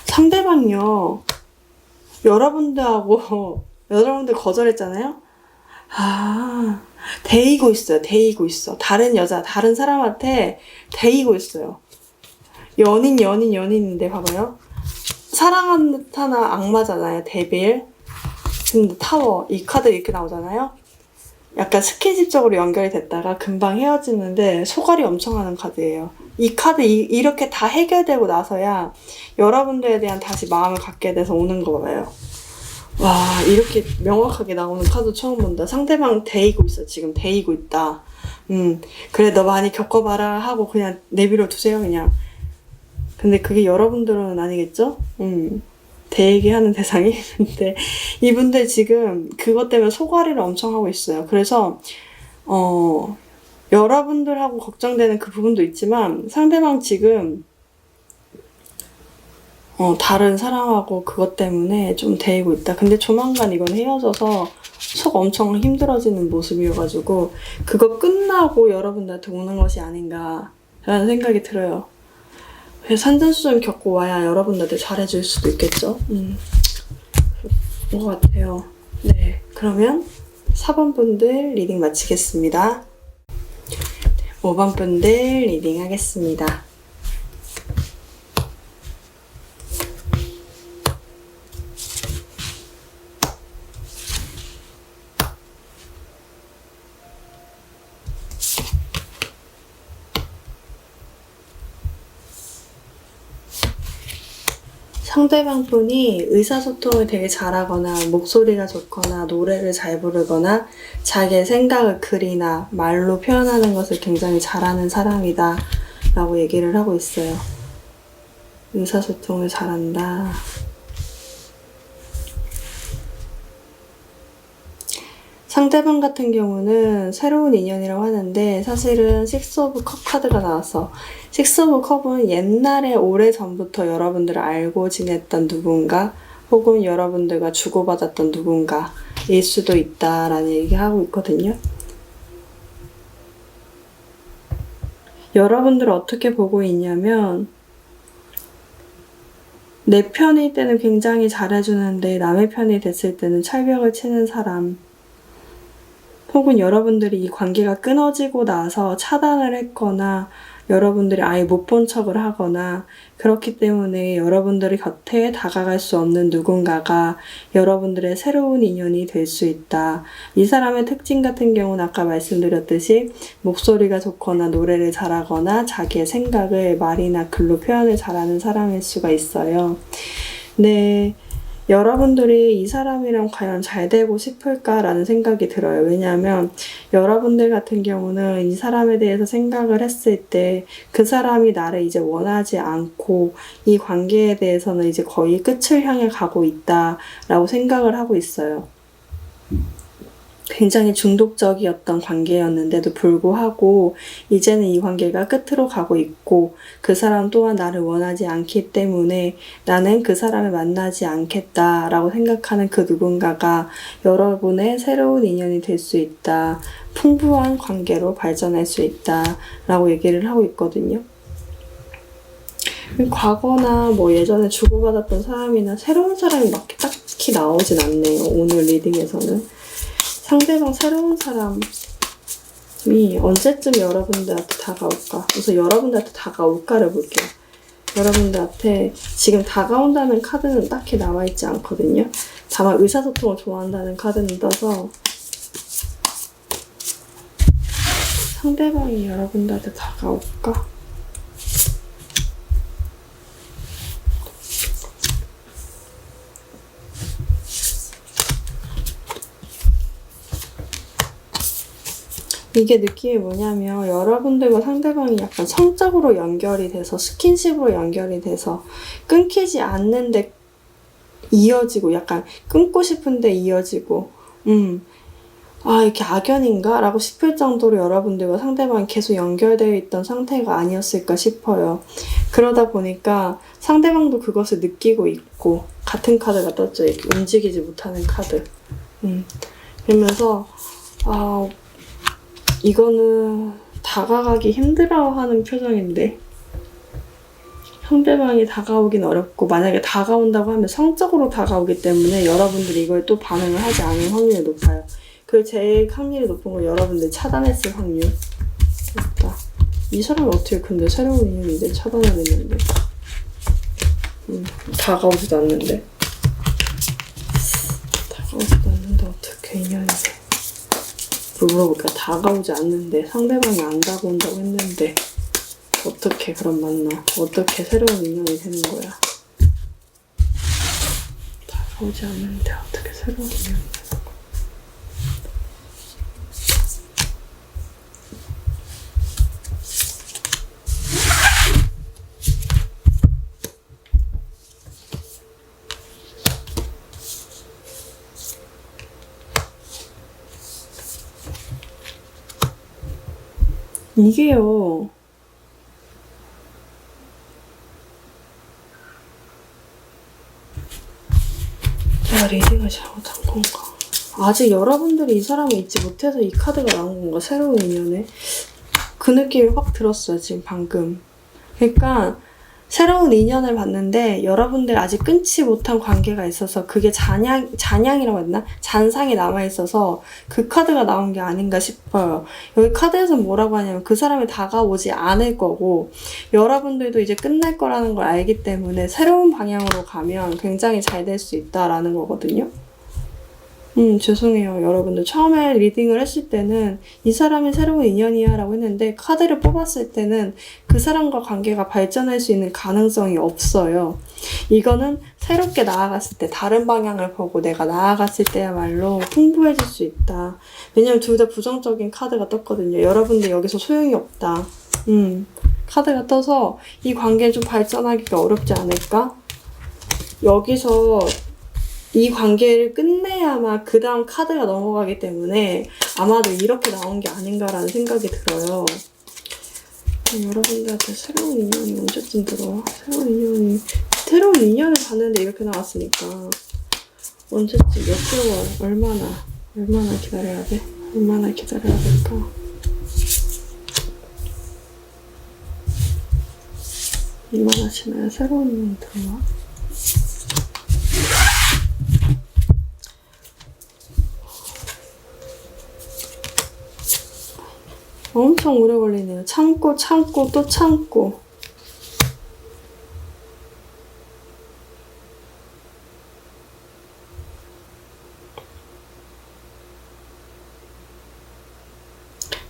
상대방요. 여러분들 거절했잖아요? 데이고 있어. 다른 사람한테 데이고 있어요. 연인인데 봐봐요. 사랑하는 타나 악마잖아요. 데빌. 근데 타워. 이 카드 이렇게 나오잖아요. 약간 스킨십적으로 연결이 됐다가 금방 헤어지는데 소갈이 엄청 하는 카드예요. 이 카드 이렇게 다 해결되고 나서야 여러분들에 대한 다시 마음을 갖게 돼서 오는 거 봐요. 와, 이렇게 명확하게 나오는 카드 처음 본다. 상대방 데이고 있어. 지금 데이고 있다. 그래 너 많이 겪어봐라 하고 그냥 내버려 두세요 그냥. 근데 그게 여러분들은 아니겠죠? 대얘기 하는 대상이. 근데 이분들 지금 그것 때문에 소갈이를 엄청 하고 있어요. 그래서 여러분들하고 걱정되는 그 부분도 있지만 상대방 지금 다른 사람하고 그것 때문에 좀 데이고 있다. 근데 조만간 이건 헤어져서 속 엄청 힘들어지는 모습이어가지고 그거 끝나고 여러분들한테 오는 것이 아닌가 라는 생각이 들어요. 산전수전 겪고 와야 여러분들한테 잘해줄 수도 있겠죠. 그런 것 같아요. 네, 그러면 4번 분들 리딩 마치겠습니다. 5번 분들 리딩 하겠습니다. 상대방 분이 의사소통을 되게 잘하거나 목소리가 좋거나 노래를 잘 부르거나 자기의 생각을 글이나 말로 표현하는 것을 굉장히 잘하는 사람이다 라고 얘기를 하고 있어요. 의사소통을 잘한다. 상대방 같은 경우는 새로운 인연이라고 하는데 사실은 식스 오브 컵 카드가 나와서 식스 오브 컵은 옛날에 오래전부터 여러분들을 알고 지냈던 누군가 혹은 여러분들과 주고받았던 누군가일 수도 있다라는 얘기하고 있거든요. 여러분들을 어떻게 보고 있냐면 내 편일 때는 굉장히 잘해주는데 남의 편이 됐을 때는 철벽을 치는 사람, 혹은 여러분들이 이 관계가 끊어지고 나서 차단을 했거나 여러분들이 아예 못 본 척을 하거나 그렇기 때문에 여러분들의 곁에 다가갈 수 없는 누군가가 여러분들의 새로운 인연이 될 수 있다. 이 사람의 특징 같은 경우는 아까 말씀드렸듯이 목소리가 좋거나 노래를 잘하거나 자기의 생각을 말이나 글로 표현을 잘하는 사람일 수가 있어요. 네. 여러분들이 이 사람이랑 과연 잘 되고 싶을까라는 생각이 들어요. 왜냐하면 여러분들 같은 경우는 이 사람에 대해서 생각을 했을 때 그 사람이 나를 이제 원하지 않고 이 관계에 대해서는 이제 거의 끝을 향해 가고 있다라고 생각을 하고 있어요. 굉장히 중독적이었던 관계였는데도 불구하고 이제는 이 관계가 끝으로 가고 있고 그 사람 또한 나를 원하지 않기 때문에 나는 그 사람을 만나지 않겠다라고 생각하는 그 누군가가 여러분의 새로운 인연이 될 수 있다. 풍부한 관계로 발전할 수 있다라고 얘기를 하고 있거든요. 과거나 뭐 예전에 주고받았던 사람이나 새로운 사람이 막 딱히 나오진 않네요. 오늘 리딩에서는. 상대방 새로운 사람이 언제쯤 여러분들한테 다가올까? 우선 여러분들한테 다가올까를 볼게요. 여러분들한테 지금 다가온다는 카드는 딱히 나와 있지 않거든요. 다만 의사소통을 좋아한다는 카드는 떠서 상대방이 여러분들한테 다가올까? 이게 느낌이 뭐냐면 여러분들과 상대방이 약간 성적으로 연결이 돼서 스킨십으로 연결이 돼서 끊기지 않는데 이어지고 약간 끊고 싶은데 이어지고 이게 악연인가? 라고 싶을 정도로 여러분들과 상대방이 계속 연결되어 있던 상태가 아니었을까 싶어요. 그러다 보니까 상대방도 그것을 느끼고 있고 같은 카드가 떴죠. 움직이지 못하는 카드. 그러면서 이거는 다가가기 힘들어하는 표정인데 상대방이 다가오긴 어렵고 만약에 다가온다고 하면 성적으로 다가오기 때문에 여러분들이 이걸 또 반응을 하지 않을 확률이 높아요. 그 제일 확률이 높은 걸 여러분들이 차단했을 확률. 됐다. 이 사람이 어떻게 근데 새로운 인연인데 차단을 했는데 다가오지도 않는데 어떻게 인연이 돼. 물어볼까? 다가오지 않는데 상대방이 안 다가온다고 했는데 어떻게 그럼 만나? 어떻게 새로운 인연이 되는 거야? 다가오지 않는데 어떻게 새로운 인연이 되는 거야? 이게요. 내가 리딩을 잘못한 건가? 아직 여러분들이 이 사람을 잊지 못해서 이 카드가 나온 건가? 새로운 인연에? 그 느낌이 확 들었어요, 지금 방금. 그러니까 새로운 인연을 봤는데 여러분들 아직 끊지 못한 관계가 있어서 그게 잔향이라고 했나? 잔상이 남아있어서 그 카드가 나온 게 아닌가 싶어요. 여기 카드에서는 뭐라고 하냐면 그 사람이 다가오지 않을 거고 여러분들도 이제 끝날 거라는 걸 알기 때문에 새로운 방향으로 가면 굉장히 잘 될 수 있다라는 거거든요. 죄송해요. 여러분들 처음에 리딩을 했을 때는 이 사람이 새로운 인연이야 라고 했는데 카드를 뽑았을 때는 그 사람과 관계가 발전할 수 있는 가능성이 없어요. 이거는 새롭게 나아갔을 때 다른 방향을 보고 내가 나아갔을 때야말로 풍부해질 수 있다. 왜냐면 둘 다 부정적인 카드가 떴거든요. 여러분들 여기서 소용이 없다. 카드가 떠서 이 관계는 좀 발전하기가 어렵지 않을까? 여기서 이 관계를 끝내야만 그 다음 카드가 넘어가기 때문에 아마도 이렇게 나온 게 아닌가라는 생각이 들어요. 여러분들한테 새로운 인연이 언제쯤 들어와? 새로운 인연을 봤는데 이렇게 나왔으니까 언제쯤, 몇 개월, 얼마나 기다려야 돼? 얼마나 기다려야 될까? 얼마나 지나야 새로운 인연이 들어와? 엄청 오래 걸리네요. 참고 또 참고.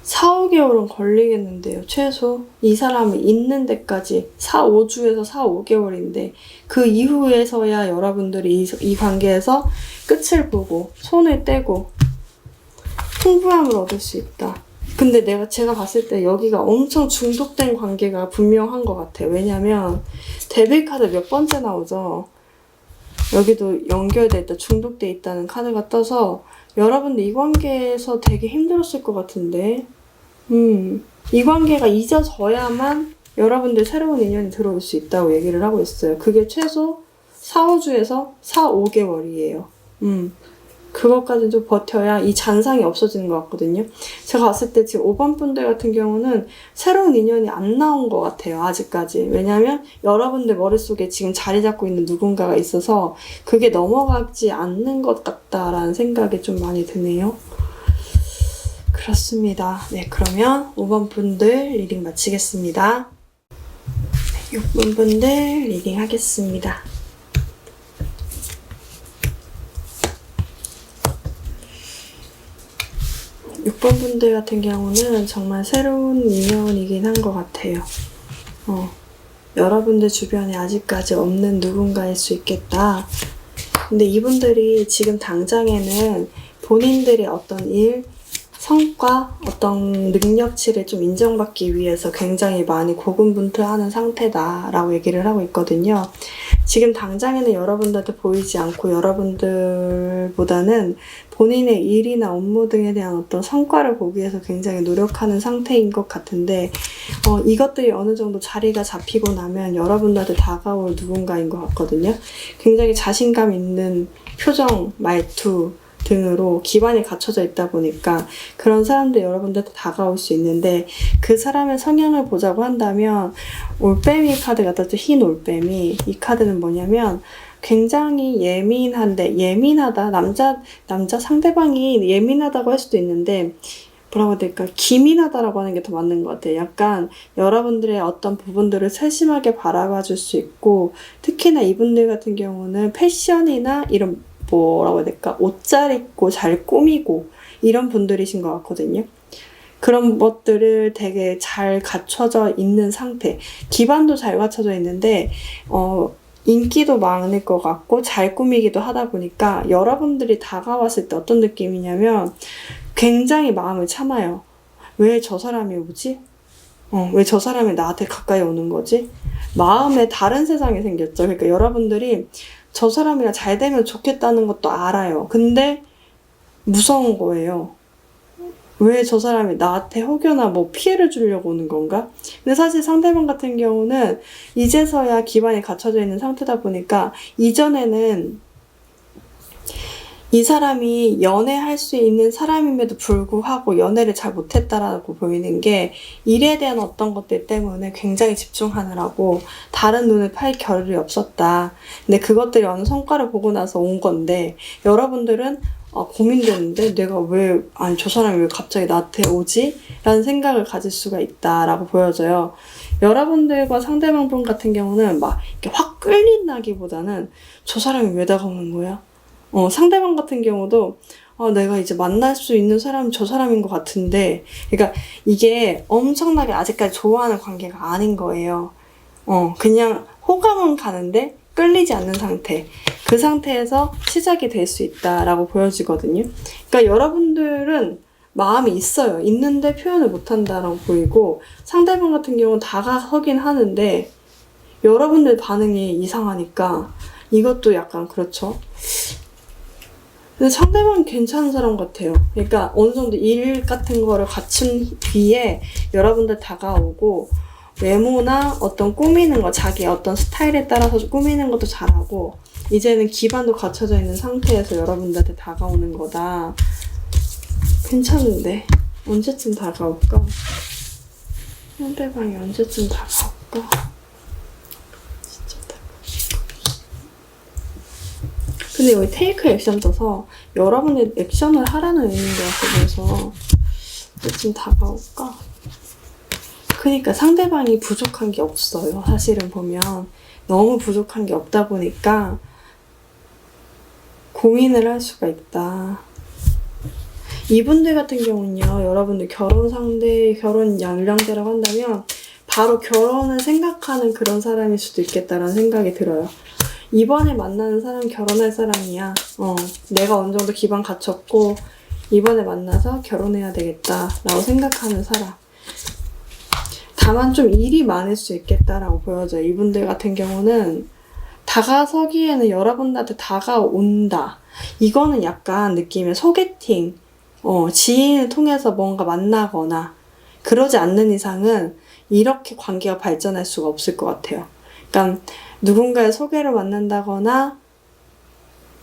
(4, 5개월은) 걸리겠는데요. 최소 이 사람이 있는 데까지 5주에서 4, 5개월인데 그 이후에서야 여러분들이 이 관계에서 끝을 보고 손을 떼고 풍부함을 얻을 수 있다. 근데 제가 봤을 때 여기가 엄청 중독된 관계가 분명한 것 같아요. 왜냐면 데빌 카드 몇 번째 나오죠. 여기도 연결돼 있다, 중독돼 있다는 카드가 떠서 여러분들 이 관계에서 되게 힘들었을 것 같은데 이 관계가 잊어져야만 여러분들 새로운 인연이 들어올 수 있다고 얘기를 하고 있어요. 그게 최소 4, 5주에서 4, 5개월이에요. 그것까지는 좀 버텨야 이 잔상이 없어지는 것 같거든요. 제가 봤을 때 지금 5번 분들 같은 경우는 새로운 인연이 안 나온 것 같아요. 아직까지. 왜냐면 여러분들 머릿속에 지금 자리 잡고 있는 누군가가 있어서 그게 넘어가지 않는 것 같다라는 생각이 좀 많이 드네요. 그렇습니다. 네, 그러면 5번 분들 리딩 마치겠습니다. 네, 6번 분들 리딩 하겠습니다. 6번 분들 같은 경우는 정말 새로운 인연이긴 한 것 같아요. 여러분들 주변에 아직까지 없는 누군가일 수 있겠다. 근데 이분들이 지금 당장에는 본인들의 어떤 일, 성과, 어떤 능력치를 좀 인정받기 위해서 굉장히 많이 고군분투하는 상태다라고 얘기를 하고 있거든요. 지금 당장에는 여러분들한테 보이지 않고 여러분들보다는 본인의 일이나 업무 등에 대한 어떤 성과를 보기 위해서 굉장히 노력하는 상태인 것 같은데 이것들이 어느 정도 자리가 잡히고 나면 여러분들한테 다가올 누군가인 것 같거든요. 굉장히 자신감 있는 표정, 말투 등으로 기반이 갖춰져 있다 보니까 그런 사람들 여러분들한테 다가올 수 있는데 그 사람의 성향을 보자고 한다면 올빼미 카드가 떴죠. 흰 올빼미. 이 카드는 뭐냐면 굉장히 예민하다. 남자 상대방이 예민하다고 할 수도 있는데 뭐라고 해야 될까? 기민하다라고 하는 게 더 맞는 것 같아요. 약간 여러분들의 어떤 부분들을 세심하게 바라봐 줄 수 있고 특히나 이분들 같은 경우는 패션이나 이런 뭐라고 해야 될까? 옷 잘 입고 잘 꾸미고 이런 분들이신 것 같거든요. 그런 것들을 되게 잘 갖춰져 있는 상태. 기반도 잘 갖춰져 있는데 인기도 많을 것 같고 잘 꾸미기도 하다 보니까 여러분들이 다가왔을 때 어떤 느낌이냐면 굉장히 마음을 참아요. 왜 저 사람이 오지? 왜 저 사람이 나한테 가까이 오는 거지? 마음에 다른 세상이 생겼죠. 그러니까 여러분들이 저 사람이랑 잘 되면 좋겠다는 것도 알아요. 근데 무서운 거예요. 왜 저 사람이 나한테 혹여나 뭐 피해를 주려고 오는 건가? 근데 사실 상대방 같은 경우는 이제서야 기반이 갖춰져 있는 상태다 보니까 이전에는 이 사람이 연애할 수 있는 사람임에도 불구하고 연애를 잘 못했다라고 보이는 게 일에 대한 어떤 것들 때문에 굉장히 집중하느라고 다른 눈을 팔 겨를이 없었다. 근데 그것들이 어느 성과를 보고 나서 온 건데 여러분들은 고민되는데 저 사람이 왜 갑자기 나한테 오지? 라는 생각을 가질 수가 있다라고 보여져요. 여러분들과 상대방 분 같은 경우는 막 이렇게 확 끌린다기보다는 저 사람이 왜 다가오는 거야? 상대방 같은 경우도 내가 이제 만날 수 있는 사람은 저 사람인 것 같은데 그러니까 이게 엄청나게 아직까지 좋아하는 관계가 아닌 거예요. 그냥 호감은 가는데 끌리지 않는 상태. 그 상태에서 시작이 될 수 있다라고 보여지거든요. 그러니까 여러분들은 마음이 있어요. 있는데 표현을 못한다라고 보이고 상대방 같은 경우는 다가서긴 하는데 여러분들 반응이 이상하니까 이것도 약간 그렇죠. 근데 상대방이 괜찮은 사람 같아요. 그러니까 어느 정도 일 같은 거를 갖춘 뒤에 여러분들 다가오고 외모나 어떤 꾸미는 거, 자기 어떤 스타일에 따라서 꾸미는 것도 잘하고 이제는 기반도 갖춰져 있는 상태에서 여러분들한테 다가오는 거다. 괜찮은데 언제쯤 다가올까? 상대방이 언제쯤 다가올까? 진짜 다가올까? 근데 여기 테이크 액션 떠서 여러분의 액션을 하라는 의미인 것 같아. 그래서 언제쯤 다가올까? 그러니까 상대방이 부족한 게 없어요. 사실은 보면 너무 부족한 게 없다 보니까 고민을 할 수가 있다. 이분들 같은 경우는요, 여러분들 결혼 상대, 결혼 연령대라고 한다면 바로 결혼을 생각하는 그런 사람일 수도 있겠다라는 생각이 들어요. 이번에 만나는 사람 결혼할 사람이야. 내가 어느 정도 기반 갖췄고 이번에 만나서 결혼해야 되겠다라고 생각하는 사람. 다만 좀 일이 많을 수 있겠다라고 보여져요. 이분들 같은 경우는 다가서기에는 여러분들한테 다가온다. 이거는 약간 느낌의 소개팅, 지인을 통해서 뭔가 만나거나 그러지 않는 이상은 이렇게 관계가 발전할 수가 없을 것 같아요. 그러니까 누군가의 소개를 만난다거나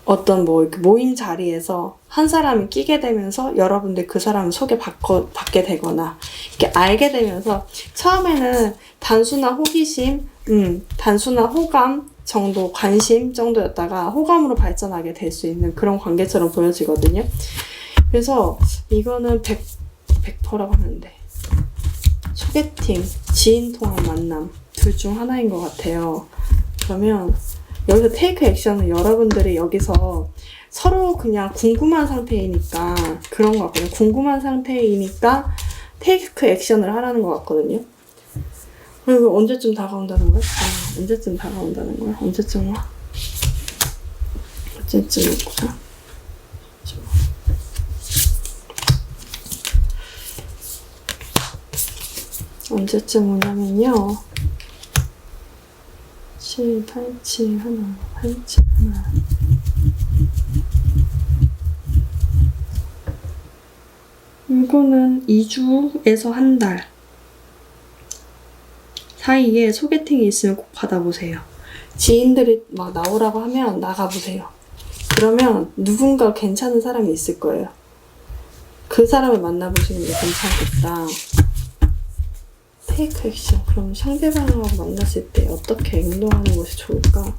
어떤 모임 자리에서 한 사람이 끼게 되면서 여러분들 그 사람을 소개받게 되거나 이렇게 알게 되면서 처음에는 단순한 호기심, 단순한 호감 정도, 관심 정도였다가 호감으로 발전하게 될 수 있는 그런 관계처럼 보여지거든요. 그래서 이거는 100%라고 하면 돼. 소개팅, 지인 통한 만남 둘 중 하나인 것 같아요. 그러면 여기서 테이크 액션은 여러분들이 여기서 서로 그냥 궁금한 상태이니까 그런 것 같거든요. 궁금한 상태이니까 테이크 액션을 하라는 것 같거든요. 그리고 언제쯤 다가온다는 거야? 언제쯤 다가온다는 거야? 언제쯤 와? 언제쯤 올까? 언제쯤 오냐면요. 7, 8, 7, 1, 8, 7, 1. 이거는 2주에서 한 달 사이에 소개팅이 있으면 꼭 받아보세요. 지인들이 막 나오라고 하면 나가보세요. 그러면 누군가 괜찮은 사람이 있을 거예요. 그 사람을 만나보시는 게 괜찮겠다. 테이크 액션. 그럼 상대방하고 만났을 때 어떻게 행동하는 것이 좋을까?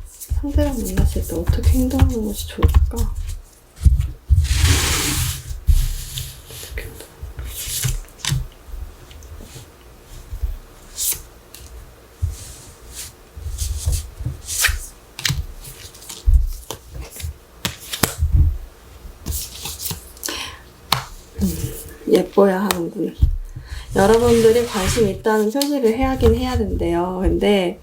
상대방 만났을 때 어떻게 행동하는 것이 좋을까? 예뻐야 하는군. 여러분들이 관심 있다는 표시를 해야긴 해야 된대요. 근데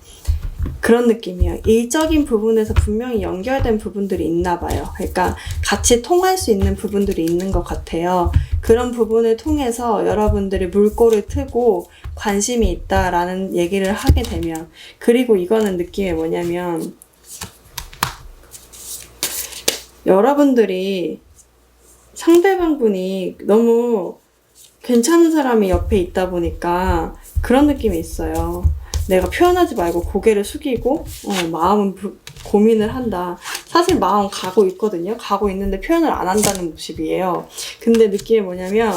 그런 느낌이에요. 일적인 부분에서 분명히 연결된 부분들이 있나 봐요. 그러니까 같이 통할 수 있는 부분들이 있는 것 같아요. 그런 부분을 통해서 여러분들이 물꼬를 트고 관심이 있다라는 얘기를 하게 되면, 그리고 이거는 느낌이 뭐냐면 여러분들이 상대방분이 너무 괜찮은 사람이 옆에 있다 보니까 그런 느낌이 있어요. 내가 표현하지 말고 고개를 숙이고 마음은 고민을 한다. 사실 마음 가고 있거든요. 가고 있는데 표현을 안 한다는 모습이에요. 근데 느낌이 뭐냐면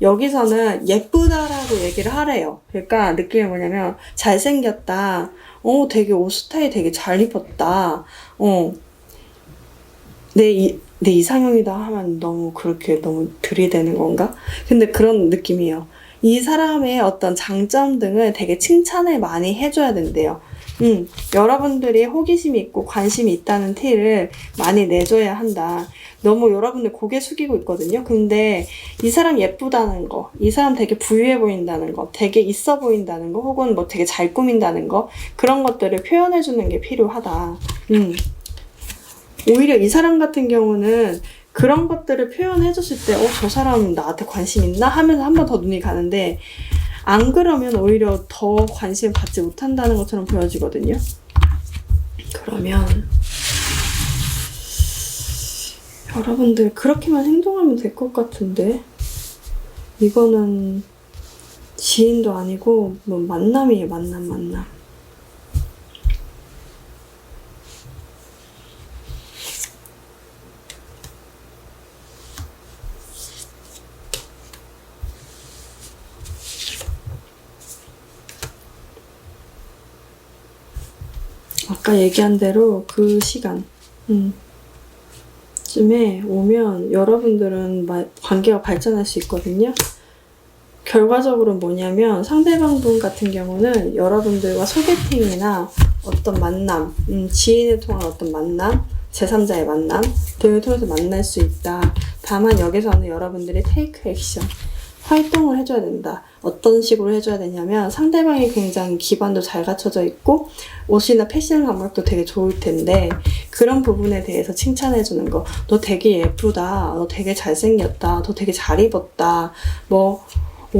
여기서는 예쁘다라고 얘기를 하래요. 그러니까 느낌이 뭐냐면 잘생겼다. 되게 옷 스타일 되게 잘 입었다. 내 이상형이다 하면 너무 그렇게 너무 들이대는 건가? 근데 그런 느낌이에요. 이 사람의 어떤 장점 등을 되게 칭찬을 많이 해줘야 된대요. 여러분들이 호기심이 있고 관심이 있다는 티를 많이 내줘야 한다. 너무 여러분들 고개 숙이고 있거든요. 근데 이 사람 예쁘다는 거, 이 사람 되게 부유해 보인다는 거, 되게 있어 보인다는 거, 혹은 뭐 되게 잘 꾸민다는 거, 그런 것들을 표현해주는 게 필요하다. 오히려 이 사람 같은 경우는 그런 것들을 표현해줬을 때, 저 사람 나한테 관심 있나? 하면서 한 번 더 눈이 가는데, 안 그러면 오히려 더 관심을 받지 못한다는 것처럼 보여지거든요. 그러면, 여러분들 그렇게만 행동하면 될 것 같은데 이거는 지인도 아니고 뭐 만남이에요. 만남. 아까 얘기한 대로 그 시간 쯤에 오면 여러분들은 관계가 발전할 수 있거든요. 결과적으로 뭐냐면 상대방 분 같은 경우는 여러분들과 소개팅이나 어떤 만남, 지인을 통한 어떤 만남, 제3자의 만남 등을 통해서 만날 수 있다. 다만 여기서는 여러분들이 테이크 액션, 활동을 해줘야 된다. 어떤 식으로 해줘야 되냐면 상대방이 굉장히 기반도 잘 갖춰져 있고 옷이나 패션 감각도 되게 좋을 텐데 그런 부분에 대해서 칭찬해주는 거. 너 되게 예쁘다. 너 되게 잘생겼다. 너 되게 잘 입었다.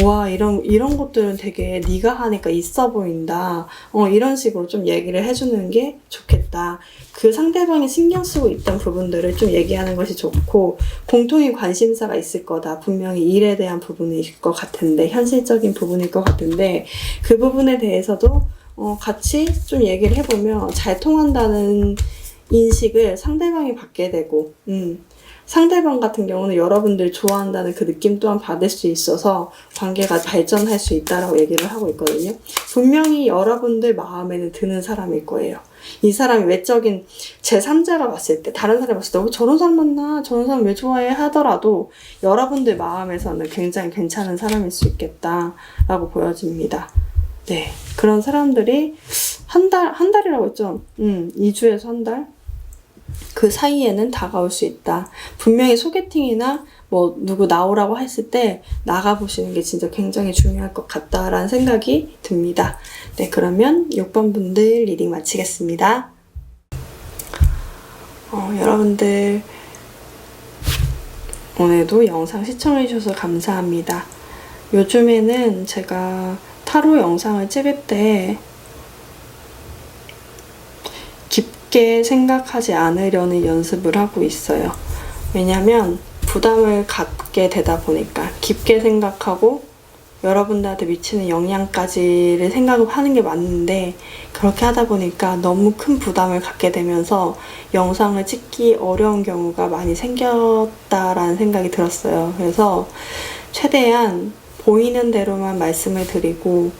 와, 이런 것들은 되게 네가 하니까 있어 보인다. 이런 식으로 좀 얘기를 해주는 게 좋겠다. 그 상대방이 신경 쓰고 있던 부분들을 좀 얘기하는 것이 좋고, 공통의 관심사가 있을 거다. 분명히 일에 대한 부분일 것 같은데, 현실적인 부분일 것 같은데, 그 부분에 대해서도 같이 좀 얘기를 해보면 잘 통한다는 인식을 상대방이 받게 되고, 상대방 같은 경우는 여러분들 좋아한다는 그 느낌 또한 받을 수 있어서 관계가 발전할 수 있다라고 얘기를 하고 있거든요. 분명히 여러분들 마음에는 드는 사람일 거예요. 이 사람이 외적인 제3자가 봤을 때, 다른 사람이 봤을 때 저런 사람 만나? 저런 사람 왜 좋아해? 하더라도 여러분들 마음에서는 굉장히 괜찮은 사람일 수 있겠다라고 보여집니다. 네, 그런 사람들이 한 달이라고 했죠. 2주에서 한 달? 그 사이에는 다가올 수 있다. 분명히 소개팅이나 누구 나오라고 했을 때 나가보시는 게 진짜 굉장히 중요할 것 같다라는 생각이 듭니다. 네, 그러면 6번 분들 리딩 마치겠습니다. 여러분들 오늘도 영상 시청해주셔서 감사합니다. 요즘에는 제가 타로 영상을 찍을 때 깊게 생각하지 않으려는 연습을 하고 있어요. 왜냐면 부담을 갖게 되다 보니까 깊게 생각하고 여러분들한테 미치는 영향까지를 생각을 하는 게 맞는데 그렇게 하다 보니까 너무 큰 부담을 갖게 되면서 영상을 찍기 어려운 경우가 많이 생겼다라는 생각이 들었어요. 그래서 최대한 보이는 대로만 말씀을 드리고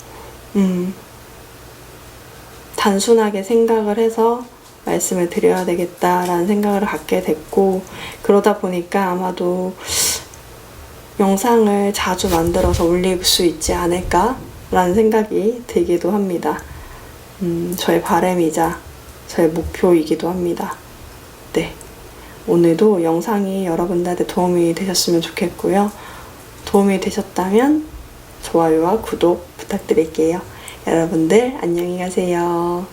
단순하게 생각을 해서 말씀을 드려야 되겠다라는 생각을 갖게 됐고, 그러다 보니까 아마도 영상을 자주 만들어서 올릴 수 있지 않을까라는 생각이 들기도 합니다. 저의 바람이자 저의 목표이기도 합니다. 네, 오늘도 영상이 여러분들한테 도움이 되셨으면 좋겠고요. 도움이 되셨다면 좋아요와 구독 부탁드릴게요. 여러분들 안녕히 가세요.